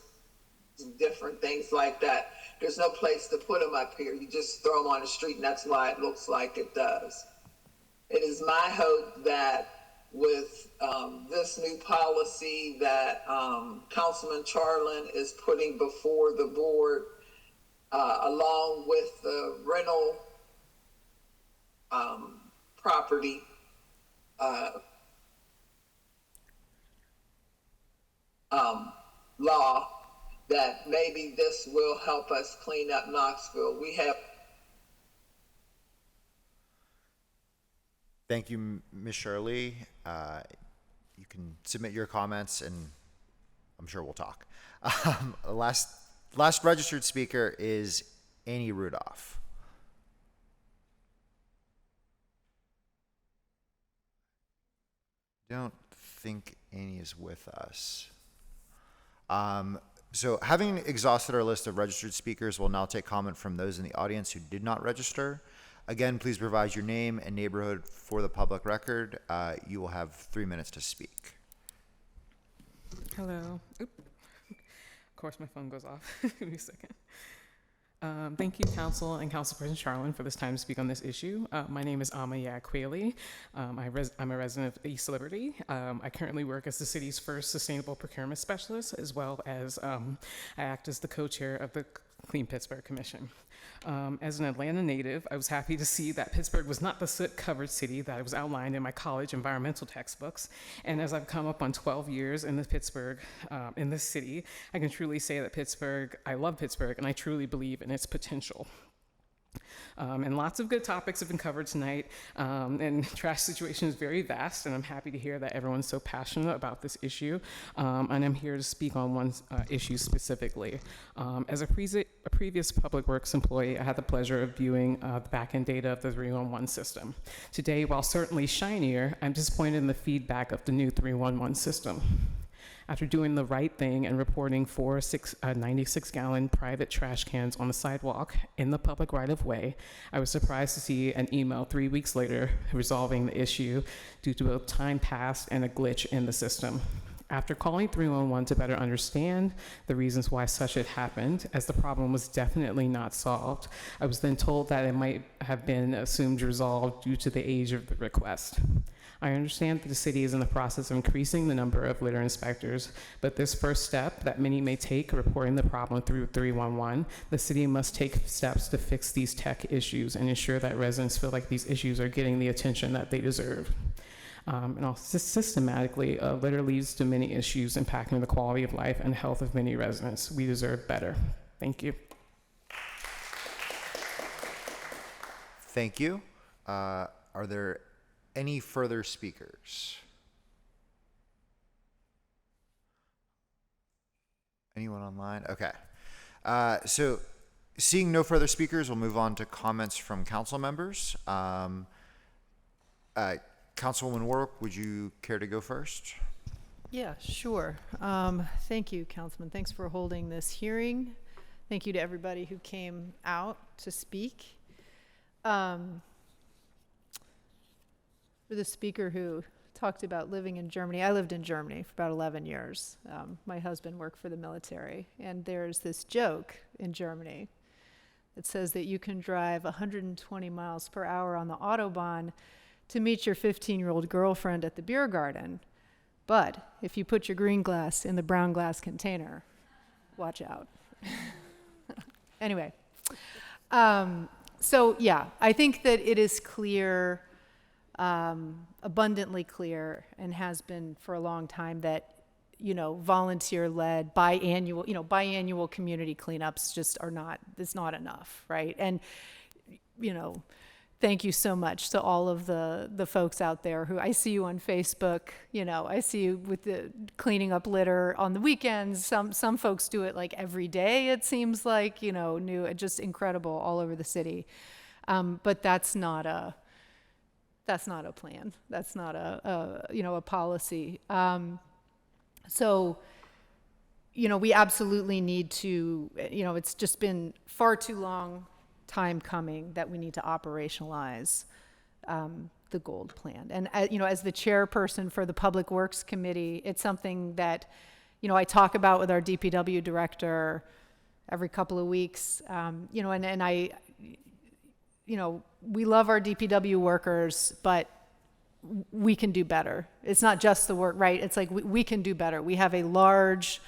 different things like that. There's no place to put them up here. You just throw them on the street, and that's why it looks like it does. It is my hope that with this new policy that Councilman Charlin is putting before the board, along with the rental property law, that maybe this will help us clean up Knoxville. We have. Thank you, Ms. Shirley. You can submit your comments, and I'm sure we'll talk. Last registered speaker is Annie Rudolph. Don't think Annie is with us. So having exhausted our list of registered speakers, we'll now take comment from those in the audience who did not register. Again, please provide your name and neighborhood for the public record. You will have 3 minutes to speak. Hello. Oop. Of course, my phone goes off. Give me a second. Thank you, Council and Councilperson Charlin, for this time to speak on this issue. My name is Amma Ya. I'm a resident of East Liberty. I currently work as the city's first sustainable procurement specialist, as well as I act as the co-chair of the Clean Pittsburgh Commission. As an Atlanta native, I was happy to see that Pittsburgh was not the soot-covered city that was outlined in my college environmental textbooks. And as I've come up on 12 years in Pittsburgh, in this city, I can truly say that I love Pittsburgh, and I truly believe in its potential. And lots of good topics have been covered tonight, and trash situation is very vast, and I'm happy to hear that everyone's so passionate about this issue, and I'm here to speak on one issue specifically. As a previous public works employee, I had the pleasure of viewing the back-end data of the 311 system. Today, while certainly shinier, I'm disappointed in the feedback of the new 311 system. After doing the right thing and reporting 4 96-gallon private trash cans on the sidewalk in the public right-of-way, I was surprised to see an email 3 weeks later resolving the issue due to both time passed and a glitch in the system. After calling 311 to better understand the reasons why such had happened, as the problem was definitely not solved, I was then told that it might have been assumed resolved due to the age of the request. I understand that the city is in the process of increasing the number of litter inspectors, but this first step that many may take, reporting the problem through 311, the city must take steps to fix these tech issues and ensure that residents feel like these issues are getting the attention that they deserve. And also systematically, litter leads to many issues impacting the quality of life and health of many residents. We deserve better. Thank you. Thank you. Are there any further speakers? Anyone online? Okay. So seeing no further speakers, we'll move on to comments from council members. Councilwoman Warwick, would you care to go first? Yeah, sure. Thank you, Councilman. Thanks for holding this hearing. Thank you to everybody who came out to speak. For the speaker who talked about living in Germany, I lived in Germany for about 11 years. My husband worked for the military, and there's this joke in Germany that says that you can drive 120 miles per hour on the Autobahn to meet your 15-year-old girlfriend at the beer garden. But if you put your green glass in the brown glass container, watch out. Anyway, so yeah, I think that it is clear, abundantly clear, and has been for a long time that, volunteer-led, biannual community cleanups just it's not enough, right? And, thank you so much to all of the folks out there who, I see you on Facebook, I see you with the cleaning up litter on the weekends. Some folks do it like every day, it seems like, new, just incredible all over the city. But that's not a plan. That's not a policy. So, we absolutely need to, it's just been far too long time coming that we need to operationalize the gold plan. And as the chairperson for the Public Works Committee, it's something that I talk about with our DPW director every couple of weeks. And I we love our DPW workers, but we can do better. It's not just the work, right? It's like we can do better. We have a large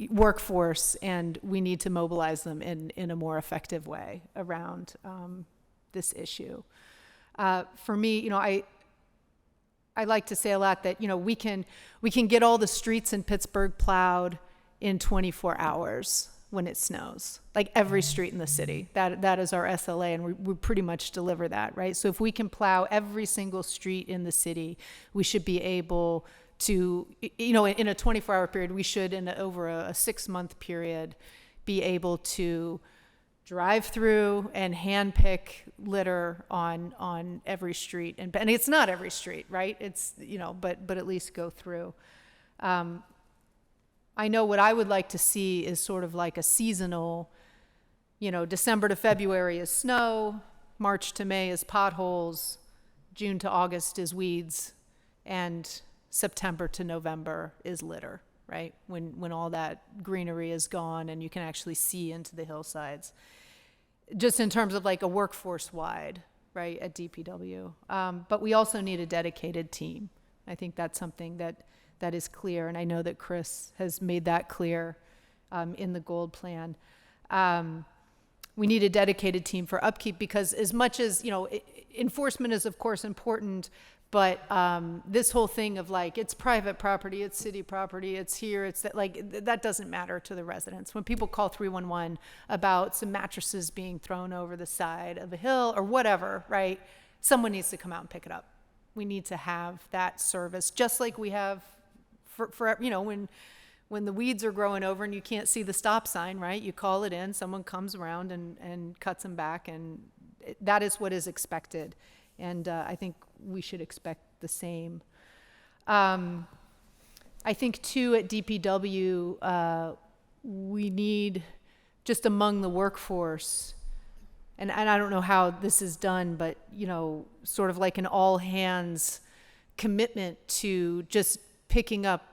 workforce, and we need to mobilize them in a more effective way around this issue. For me, I like to say a lot that we can get all the streets in Pittsburgh plowed in 24 hours when it snows, like every street in the city. That is our SLA, and we pretty much deliver that, right? So if we can plow every single street in the city, we should be able to, in a 24-hour period, we should, over a 6-month period, be able to drive through and hand pick litter on every street, and it's not every street, right? It's, but at least go through. I know what I would like to see is sort of like a seasonal, December to February is snow, March to May is potholes, June to August is weeds, and September to November is litter, right? When all that greenery is gone and you can actually see into the hillsides. Just in terms of like a workforce wide, right, at DPW. But we also need a dedicated team. I think that's something that is clear, and I know that Chris has made that clear in the gold plan. We need a dedicated team for upkeep, because as much as, enforcement is of course important, but this whole thing of like, it's private property, it's city property, it's here, it's that, like, that doesn't matter to the residents. When people call 311 about some mattresses being thrown over the side of a hill or whatever, right, someone needs to come out and pick it up. We need to have that service, just like we have for when the weeds are growing over and you can't see the stop sign, right? You call it in, someone comes around and cuts them back, and that is what is expected. And I think we should expect the same. I think too at DPW, we need, just among the workforce, and I don't know how this is done, but sort of like an all hands commitment to just picking up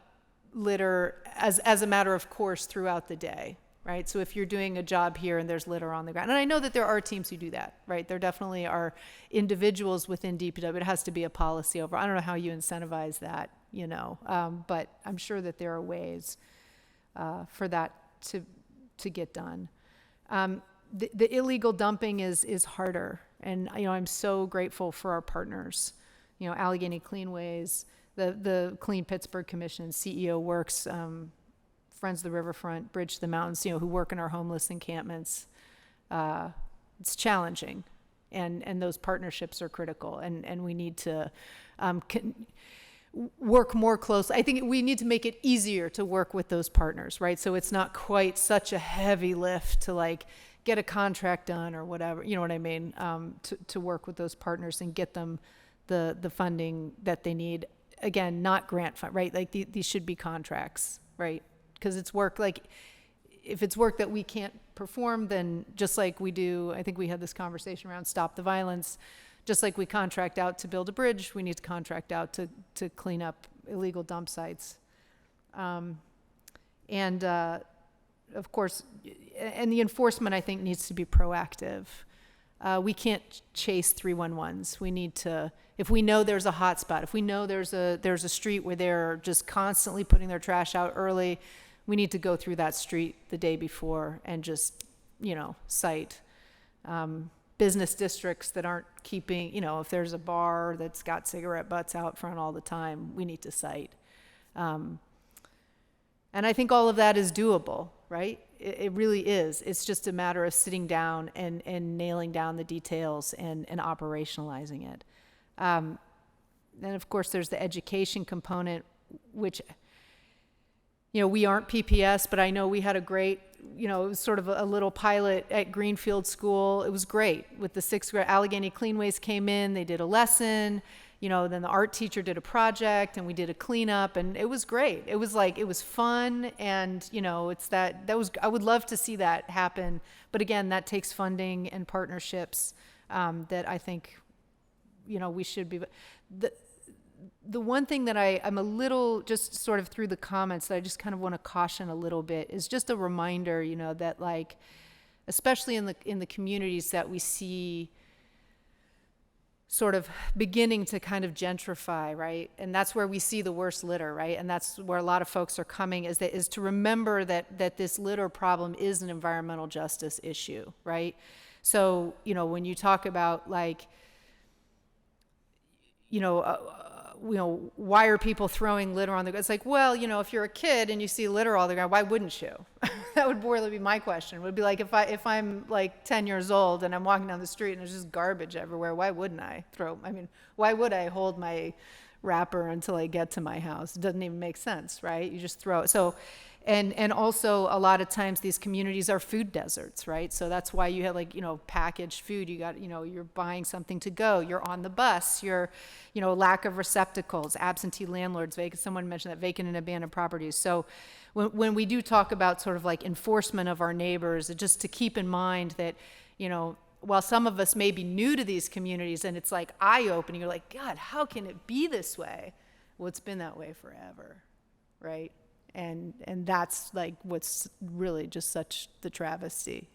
litter as a matter of course throughout the day, right? So if you're doing a job here and there's litter on the ground, and I know that there are teams who do that, right? There definitely are individuals within DPW. It has to be a policy over. I don't know how you incentivize that, but I'm sure that there are ways for that to get done. The illegal dumping is harder, and I'm so grateful for our partners. Alageney Cleanways, the Clean Pittsburgh Commission, CEO Works, Friends of the Riverfront, Bridge to the Mountains, who work in our homeless encampments. It's challenging, and those partnerships are critical, and we need to work more closely. I think we need to make it easier to work with those partners, right? So it's not quite such a heavy lift to like get a contract done or whatever, you know what I mean? To work with those partners and get them the funding that they need. Again, not grant fund, right? Like these should be contracts, right? Because it's work, like if it's work that we can't perform, then just like we do, I think we had this conversation around Stop the Violence, just like we contract out to build a bridge, we need to contract out to clean up illegal dump sites. Of course, and the enforcement, I think, needs to be proactive. We can't chase 311s. We need to, if we know there's a hot spot, if we know there's a street where they're just constantly putting their trash out early, we need to go through that street the day before and just, cite. Business districts that aren't keeping, if there's a bar that's got cigarette butts out front all the time, we need to cite. And I think all of that is doable, right? It really is. It's just a matter of sitting down and nailing down the details and operationalizing it. And of course, there's the education component, which, we aren't PPS, but I know we had a great, it was sort of a little pilot at Greenfield School. It was great with the 6th grade. Allegheny Cleanways came in, they did a lesson. Then the art teacher did a project and we did a cleanup, and it was great. It was like, it was fun, and it's I would love to see that happen. But again, that takes funding and partnerships that I think, we should be. The one thing that I'm a little, just sort of through the comments, that I just kind of want to caution a little bit is just a reminder, that like, especially in the communities that we see sort of beginning to kind of gentrify, right? And that's where we see the worst litter, right? And that's where a lot of folks are coming, is to remember that this litter problem is an environmental justice issue, right? So, when you talk about like, why are people throwing litter on the ground? It's like, well, if you're a kid and you see litter all the ground, why wouldn't you? That would really be my question. It would be like, if I'm like 10 years old and I'm walking down the street and there's just garbage everywhere, why wouldn't I why would I hold my wrapper until I get to my house? It doesn't even make sense, right? You just throw it. So, And also a lot of times these communities are food deserts, right? So that's why you have packaged food. You got, you're buying something to go. You're on the bus. You're, lack of receptacles, absentee landlords, someone mentioned that vacant and abandoned properties. So when we do talk about sort of like enforcement of our neighbors, just to keep in mind that, while some of us may be new to these communities and it's like eye-opening, you're like, God, how can it be this way? Well, it's been that way forever, right? And that's like what's really just such the travesty,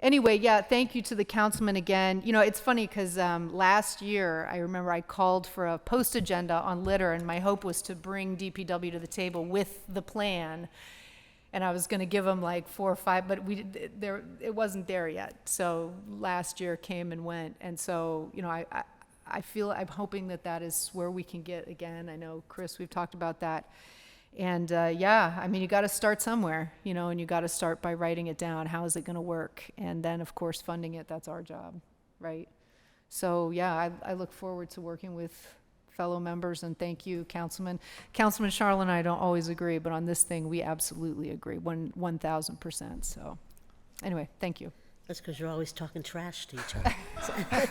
Anyway, yeah, thank you to the councilman again. It's funny because last year, I remember I called for a post agenda on litter, and my hope was to bring DPW to the table with the plan. And I was going to give them like 4 or 5, but it wasn't there yet. So last year came and went. And so, I'm hoping that is where we can get again. I know, Chris, we've talked about that. And you got to start somewhere, and you got to start by writing it down. How is it going to work? And then, of course, funding it, that's our job, right? So, I look forward to working with fellow members, and thank you, Councilman. Councilman Charlotte and I don't always agree, but on this thing, we absolutely agree, 1,000%. So, anyway, thank you. That's because you're always talking trash to each other.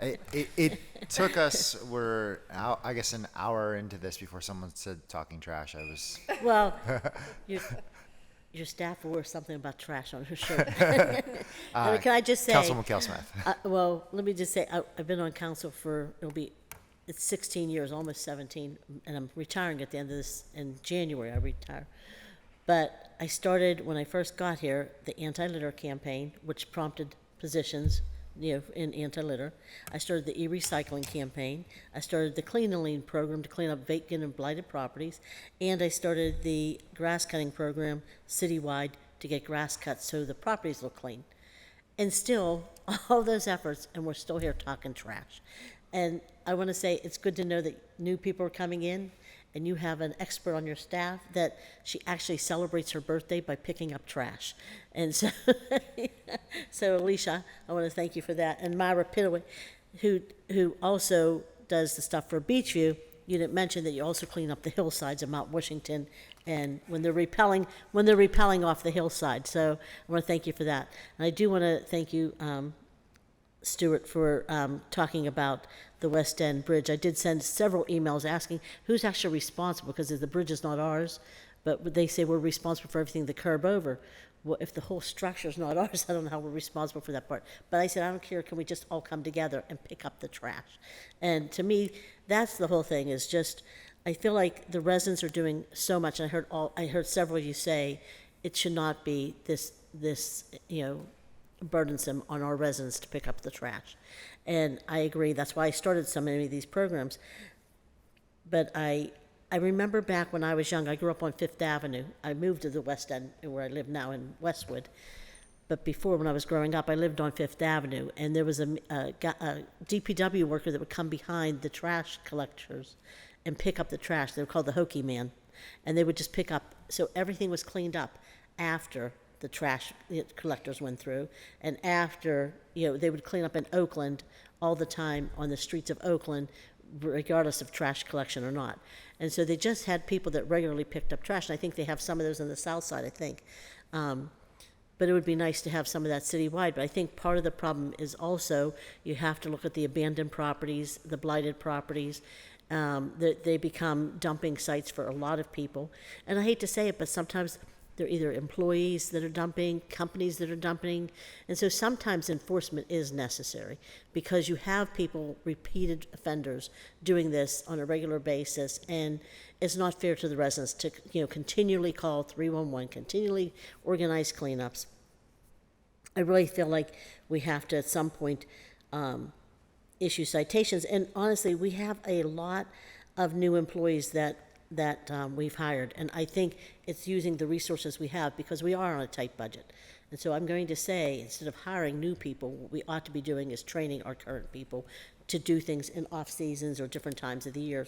It took us, we're out, I guess, an hour into this before someone said talking trash. I was. Well, your staff wore something about trash on her shirt. Can I just say, Councilwoman Kell Smith. Well, let me just say, I've been on council for, it's 16 years, almost 17, and I'm retiring at the end of this, in January I retire. But I started, when I first got here, the anti-litter campaign, which prompted positions, in anti-litter. I started the e-recycling campaign. I started the Clean and Lean program to clean up vacant and blighted properties. And I started the grass cutting program citywide to get grass cut so the properties look clean. And still, all those efforts, and we're still here talking trash. And I want to say it's good to know that new people are coming in, and you have an expert on your staff that she actually celebrates her birthday by picking up trash. And so, so Alicia, I want to thank you for that. And Mariah P, who also does the stuff for Beachview, you didn't mention that you also clean up the hillsides of Mount Washington, and when they're repelling off the hillside. So I want to thank you for that. And I do want to thank you, Stuart, for talking about the West End Bridge. I did send several emails asking who's actually responsible, because the bridge is not ours, but they say we're responsible for everything the curb over. Well, if the whole structure is not ours, I don't know how we're responsible for that part. But I said, I don't care, can we just all come together and pick up the trash? And to me, that's the whole thing, is just, I feel like the residents are doing so much, and I heard several of you say it should not be this burdensome on our residents to pick up the trash. And I agree, that's why I started so many of these programs. But I remember back when I was young, I grew up on Fifth Avenue. I moved to the West End, where I live now in Westwood. But before, when I was growing up, I lived on Fifth Avenue, and there was a DPW worker that would come behind the trash collectors and pick up the trash. They were called the Hokey Man. And they would just pick up, so everything was cleaned up after the trash collectors went through, and after, they would clean up in Oakland all the time on the streets of Oakland, regardless of trash collection or not. And so they just had people that regularly picked up trash, and I think they have some of those on the south side, I think. But it would be nice to have some of that citywide. But I think part of the problem is also you have to look at the abandoned properties, the blighted properties. They become dumping sites for a lot of people. And I hate to say it, but sometimes they're either employees that are dumping, companies that are dumping. And so sometimes enforcement is necessary, because you have people, repeated offenders, doing this on a regular basis, and it's not fair to the residents to continually call 311, continually organize cleanups. I really feel like we have to at some point issue citations. And honestly, we have a lot of new employees that we've hired, and I think it's using the resources we have, because we are on a tight budget. And so I'm going to say, instead of hiring new people, what we ought to be doing is training our current people to do things in off seasons or different times of the year,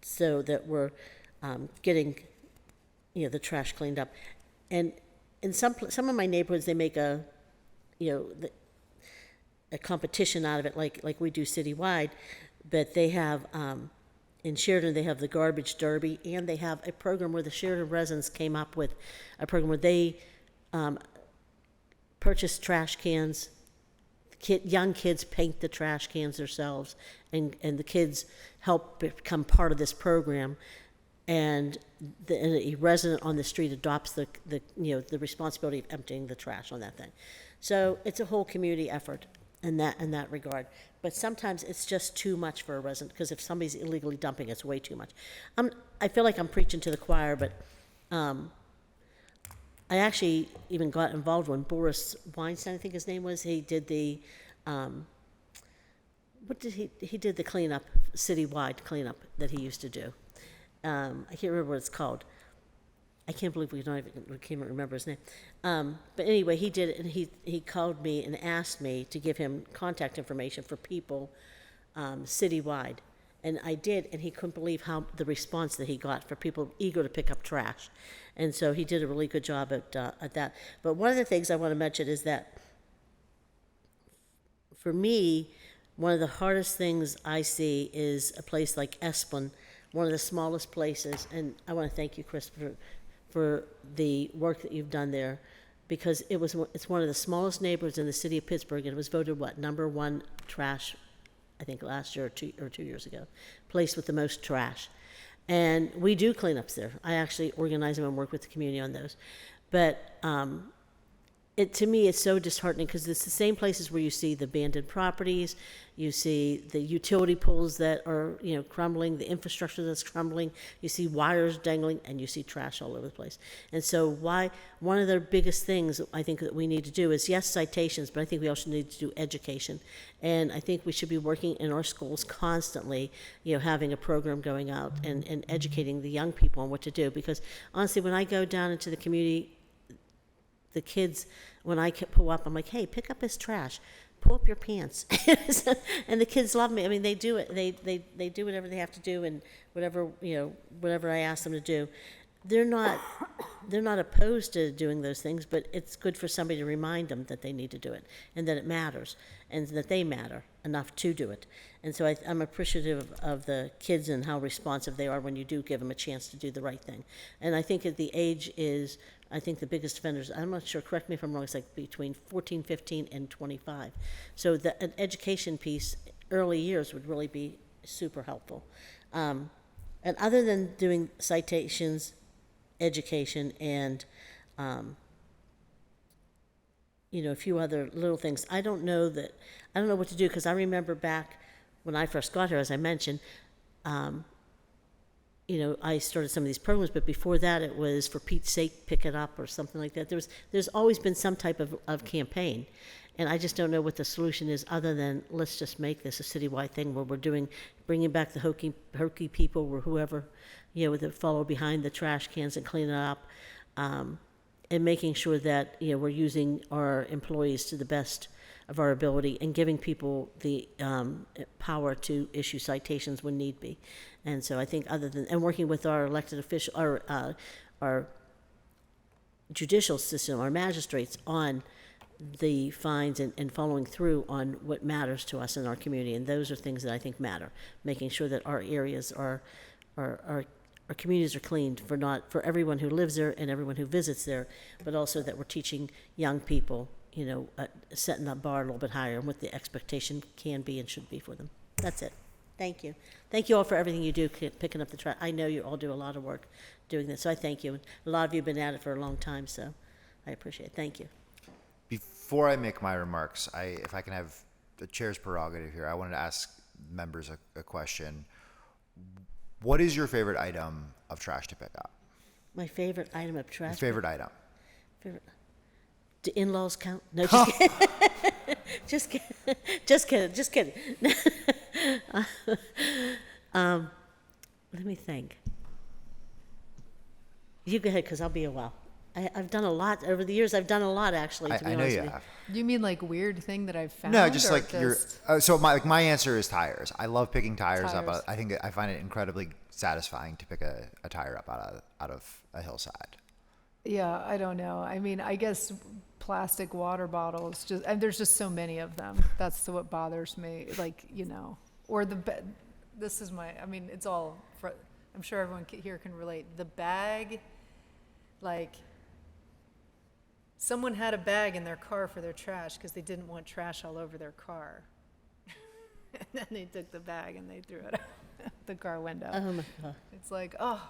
so that we're getting the trash cleaned up. And in some of my neighborhoods, they make a competition out of it, like we do citywide, but they have in Sheridan, they have the garbage derby, and they have a program where the Sheridan residents came up with a program where they purchase trash cans. Young kids paint the trash cans themselves, and the kids help become part of this program. And a resident on the street adopts the responsibility of emptying the trash on that thing. So it's a whole community effort in that regard. But sometimes it's just too much for a resident, because if somebody's illegally dumping, it's way too much. I feel like I'm preaching to the choir, but I actually even got involved when Boris Weinstein, I think his name was, he did the, he did the cleanup, citywide cleanup that he used to do. I can't remember what it's called. I can't believe we can't even remember his name. But anyway, he did it, and he called me and asked me to give him contact information for people citywide. And I did, and he couldn't believe how the response that he got for people eager to pick up trash. And so he did a really good job at that. But one of the things I want to mention is that, for me, one of the hardest things I see is a place like Esplin, one of the smallest places. And I want to thank you, Chris, for the work that you've done there, because it's one of the smallest neighborhoods in the city of Pittsburgh, and it was voted, #1 trash, I think last year or 2 years ago, place with the most trash. And we do cleanups there. I actually organize them and work with the community on those. But to me, it's so disheartening, because it's the same places where you see the abandoned properties, you see the utility poles that are, crumbling, the infrastructure that's crumbling, you see wires dangling, and you see trash all over the place. And so one of the biggest things I think that we need to do is, yes, citations, but I think we also need to do education. And I think we should be working in our schools constantly, having a program going out and educating the young people on what to do. Because honestly, when I go down into the community, the kids, when I pull up, I'm like, hey, pick up his trash, pull up your pants. And the kids love me. I mean, they do it. They do whatever they have to do, and whatever I ask them to do. They're not opposed to doing those things, but it's good for somebody to remind them that they need to do it, and that it matters, and that they matter enough to do it. And so I'm appreciative of the kids and how responsive they are when you do give them a chance to do the right thing. And I think at the age is, I think the biggest offenders, I'm not sure, correct me if I'm wrong, it's like between 14, 15, and 25. So an education piece, early years, would really be super helpful. And other than doing citations, education, and a few other little things, I don't know what to do, because I remember back when I first got here, as I mentioned, I started some of these programs, but before that it was For Pete's Sake, Pick It Up, or something like that. There's always been some type of campaign, and I just don't know what the solution is, other than let's just make this a citywide thing where we're bringing back the hokey people, or whoever, that follow behind the trash cans and clean it up, and making sure that we're using our employees to the best of our ability, and giving people the power to issue citations when need be. And so I think, and working with our elected official, our judicial system, our magistrates, on the fines and following through on what matters to us in our community. And those are things that I think matter, making sure that our areas our communities are cleaned for everyone who lives there and everyone who visits there, but also that we're teaching young people, setting that bar a little bit higher, and what the expectation can be and should be for them. That's it. Thank you. Thank you all for everything you do, picking up the trash. I know you all do a lot of work doing this, so I thank you. A lot of you have been at it for a long time, so I appreciate it. Thank you. Before I make my remarks, if I can have the chair's prerogative here, I wanted to ask members a question. What is your favorite item of trash to pick up? My favorite item of trash? Your favorite item. Do in-laws count? No, just kidding. Just kidding. Let me think. You go ahead, because I'll be a while. I've done a lot over the years. I've done a lot, actually. To be I know honest you with have. You mean like weird thing that I've found? No, just or like so my answer is tires. I love picking tires up. I find it incredibly satisfying to pick a tire up out of a hillside. Yeah, I don't know. I mean, I guess plastic water bottles, and there's just so many of them. That's what bothers me. Like, or this is I mean, it's all, I'm sure everyone here can relate. The bag, like, someone had a bag in their car for their trash because they didn't want trash all over their car. And then they took the bag and they threw it out the car window. Oh my God. It's like, oh,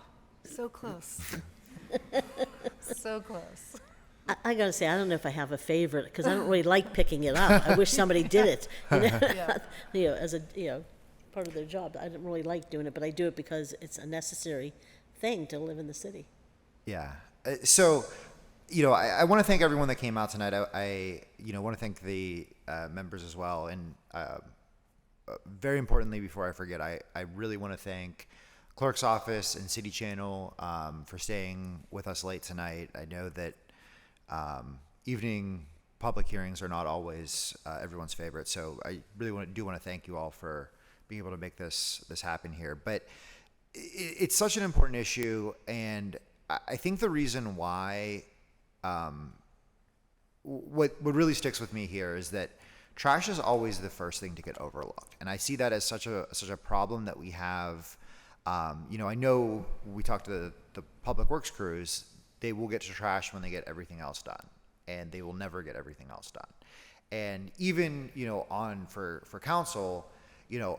so close. So close. I gotta say, I don't know if I have a favorite, because I don't really like picking it up. I wish somebody did it, you know? Yeah. You know, as a, you know, part of their job. I don't really like doing it, but I do it because it's a necessary thing to live in the city. Yeah. So, you know, I want to thank everyone that came out tonight. I you know, want to thank the members as well. And very importantly, before I forget, I really want to thank Clerk's Office and City Channel for staying with us late tonight. I know that evening public hearings are not always everyone's favorite, so I really do want to thank you all for being able to make this happen here. But it's such an important issue, and I think the reason why what really sticks with me here is that trash is always the first thing to get overlooked, and I see that as such a problem that we have. You know, I know we talked to the public works crews. They will get to trash when they get everything else done, and they will never get everything else done. And even, you know, for council, you know,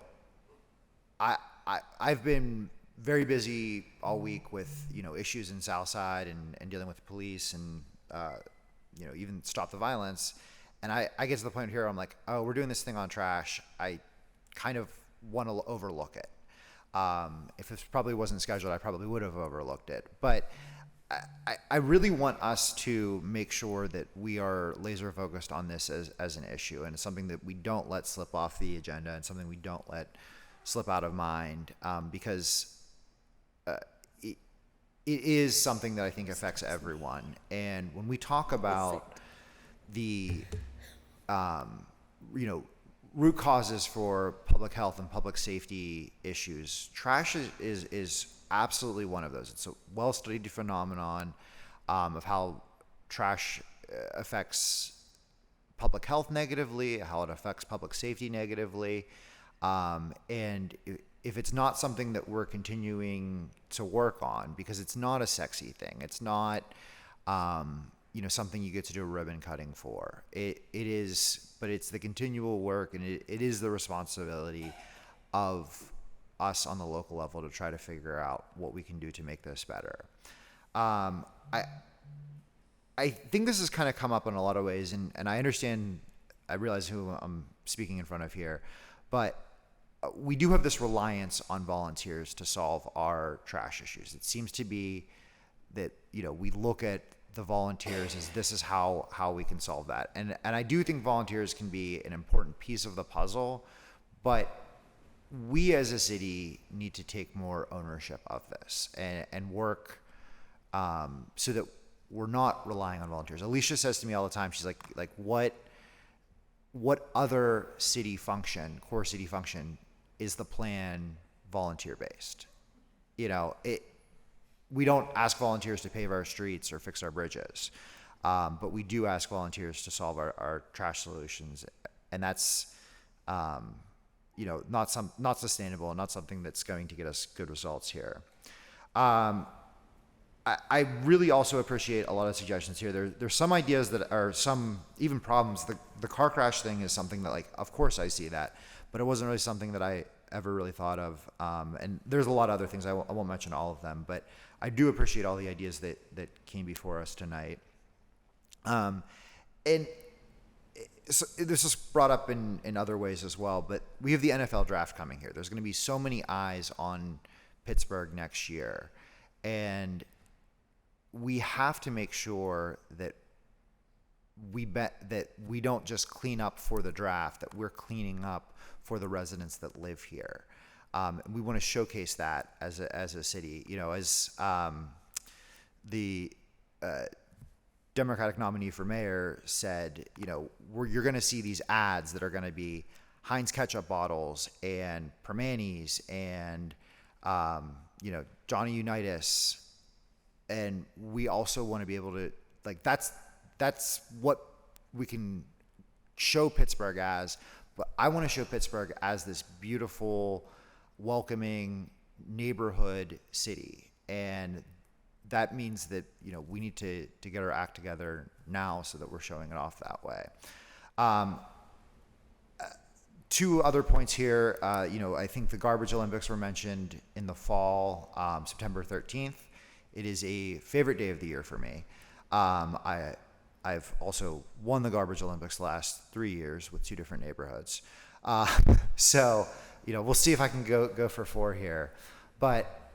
I've been very busy all week with, you know, issues in Southside and dealing with the police and, you know, even Stop the Violence. And I get to the point here, I'm like, oh, we're doing this thing on trash. I kind of want to overlook it. If this probably wasn't scheduled, I probably would have overlooked it. But I really want us to make sure that we are laser focused on this as an issue, and it's something that we don't let slip off the agenda and something we don't let slip out of mind, because it is something that I think affects everyone. And when we talk about the you know, root causes for public health and public safety issues, trash is absolutely one of those. It's a well-studied phenomenon of how trash affects public health negatively, how it affects public safety negatively. And if it's not something that we're continuing to work on, because it's not a sexy thing, it's not you know, something you get to do a ribbon cutting for. It is, but it's the continual work, and it is the responsibility of us on the local level to try to figure out what we can do to make this better. I think this has kind of come up in a lot of ways, and I understand, I realize who I'm speaking in front of here, but we do have this reliance on volunteers to solve our trash issues. It seems to be that, you know, we look at the volunteers as this is how we can solve that. And I do think volunteers can be an important piece of the puzzle, but we as a city need to take more ownership of this and work so that we're not relying on volunteers. Alicia says to me all the time, she's like, what other city function, core city function, is the plan volunteer based? You know, we don't ask volunteers to pave our streets or fix our bridges, but we do ask volunteers to solve our trash solutions, and that's you know, not sustainable and not something that's going to get us good results here. I really also appreciate a lot of suggestions here. There's some ideas that are some even problems. The car crash thing is something that, like, of course I see that, but it wasn't really something that I ever really thought of. And there's a lot of other things. I won't mention all of them, but I do appreciate all the ideas that came before us tonight. And so this is brought up in other ways as well, but we have the NFL draft coming here. There's going to be so many eyes on Pittsburgh next year, and we have to make sure that we don't just clean up for the draft, that we're cleaning up for the residents that live here. We want to showcase that as a city, you know, as the Democratic nominee for mayor said, you know, you're going to see these ads that are going to be Heinz ketchup bottles and Permanis and, you know, Johnny Unitas. And we also want to be able to, like, that's what we can show Pittsburgh as. But I want to show Pittsburgh as this beautiful, welcoming neighborhood city. And that means that, we need to get our act together now so that we're showing it off that way. Two other points here. I think the Garbage Olympics were mentioned in the fall, September 13th. It is a favorite day of the year for me. I've also won the Garbage Olympics the last 3 years with 2 different neighborhoods. So, we'll see if I can go for 4 here. But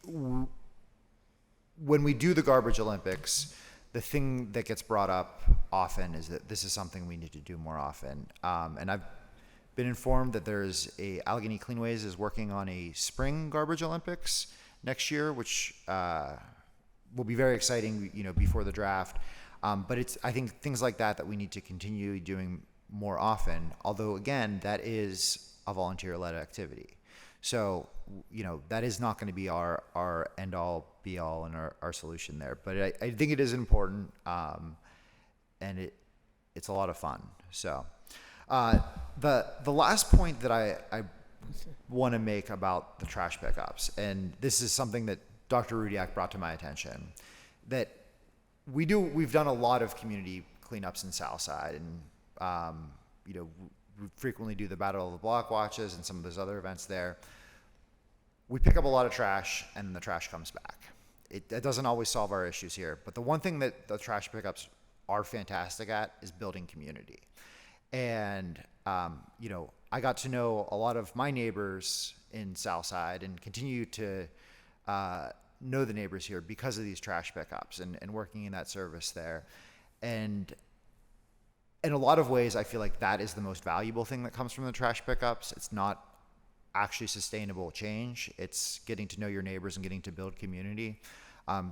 when we do the Garbage Olympics, the thing that gets brought up often is that this is something we need to do more often. And I've been informed that there's Alageney Cleanways is working on a spring Garbage Olympics next year, which will be very exciting, before the draft. But I think things like that we need to continue doing more often. Although again, that is a volunteer-led activity. So, that is not going to be our end-all, be-all, and our solution there. But I think it is important, and it's a lot of fun. So, the last point that I want to make about the trash pickups, and this is something that Dr. Rudiak brought to my attention, that we've done a lot of community cleanups in Southside, and we frequently do the Battle of the Block Watches and some of those other events there. We pick up a lot of trash, and the trash comes back. It doesn't always solve our issues here, but the one thing that the trash pickups are fantastic at is building community. And I got to know a lot of my neighbors in Southside and continue to know the neighbors here because of these trash pickups and working in that service there. And in a lot of ways, I feel like that is the most valuable thing that comes from the trash pickups. It's not actually sustainable change. It's getting to know your neighbors and getting to build community.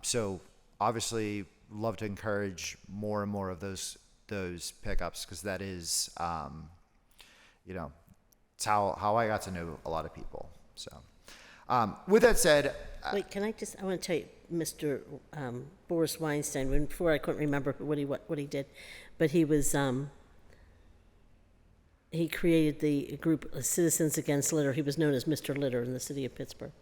So obviously love to encourage more and more of those pickups, because that is, it's how I got to know a lot of people. So with that said, wait, I want to tell you, Mr. Boris Weinstein, before I couldn't remember what he did, but he was, he created the group Citizens Against Litter. He was known as Mr. Litter in the city of Pittsburgh.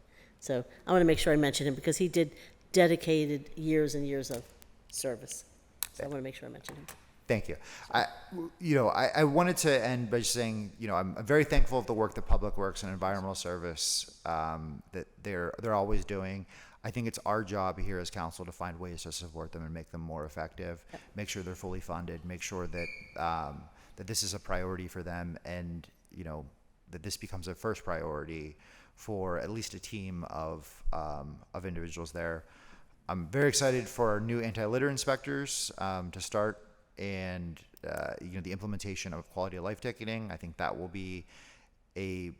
So I want to make sure I mention him, because he did dedicated years and years of service. So I want to make sure I mention him. Thank you. I wanted to end by just saying, I'm very thankful of the work that Public Works and Environmental Service that they're always doing. I think it's our job here as council to find ways to support them and make them more effective. Make sure they're fully funded. Make sure that that this is a priority for them, and that this becomes a first priority for at least a team of individuals there. I'm very excited for our new anti-litter inspectors to start. And the implementation of quality of life ticketing, I think that will be a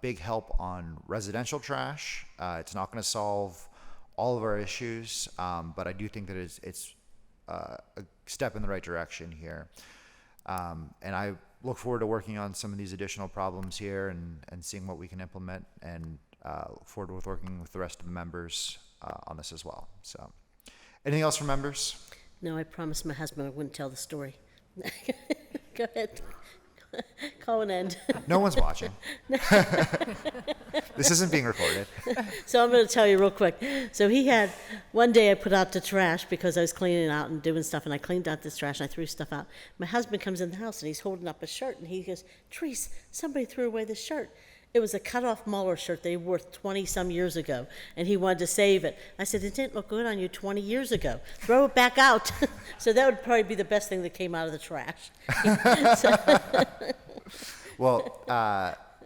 big help on residential trash. It's not going to solve all of our issues, but I do think that it's a step in the right direction here. And I look forward to working on some of these additional problems here and seeing what we can implement, and look forward to working with the rest of the members on this as well. So, anything else from members? No, I promised my husband I wouldn't tell the story. Go ahead. Call an end. No one's watching. This isn't being recorded. So I'm going to tell you real quick. So one day I put out the trash because I was cleaning out and doing stuff, and I cleaned out this trash and I threw stuff out. My husband comes in the house and he's holding up a shirt, and he goes, "Therese, somebody threw away the shirt." It was a cut-off Muller shirt they wore 20-some years ago, and he wanted to save it. I said, "It didn't look good on you 20 years ago. Throw it back out." So that would probably be the best thing that came out of the trash. Well,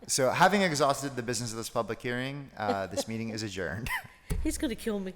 so having exhausted the business of this public hearing, this meeting is adjourned. He's going to kill me.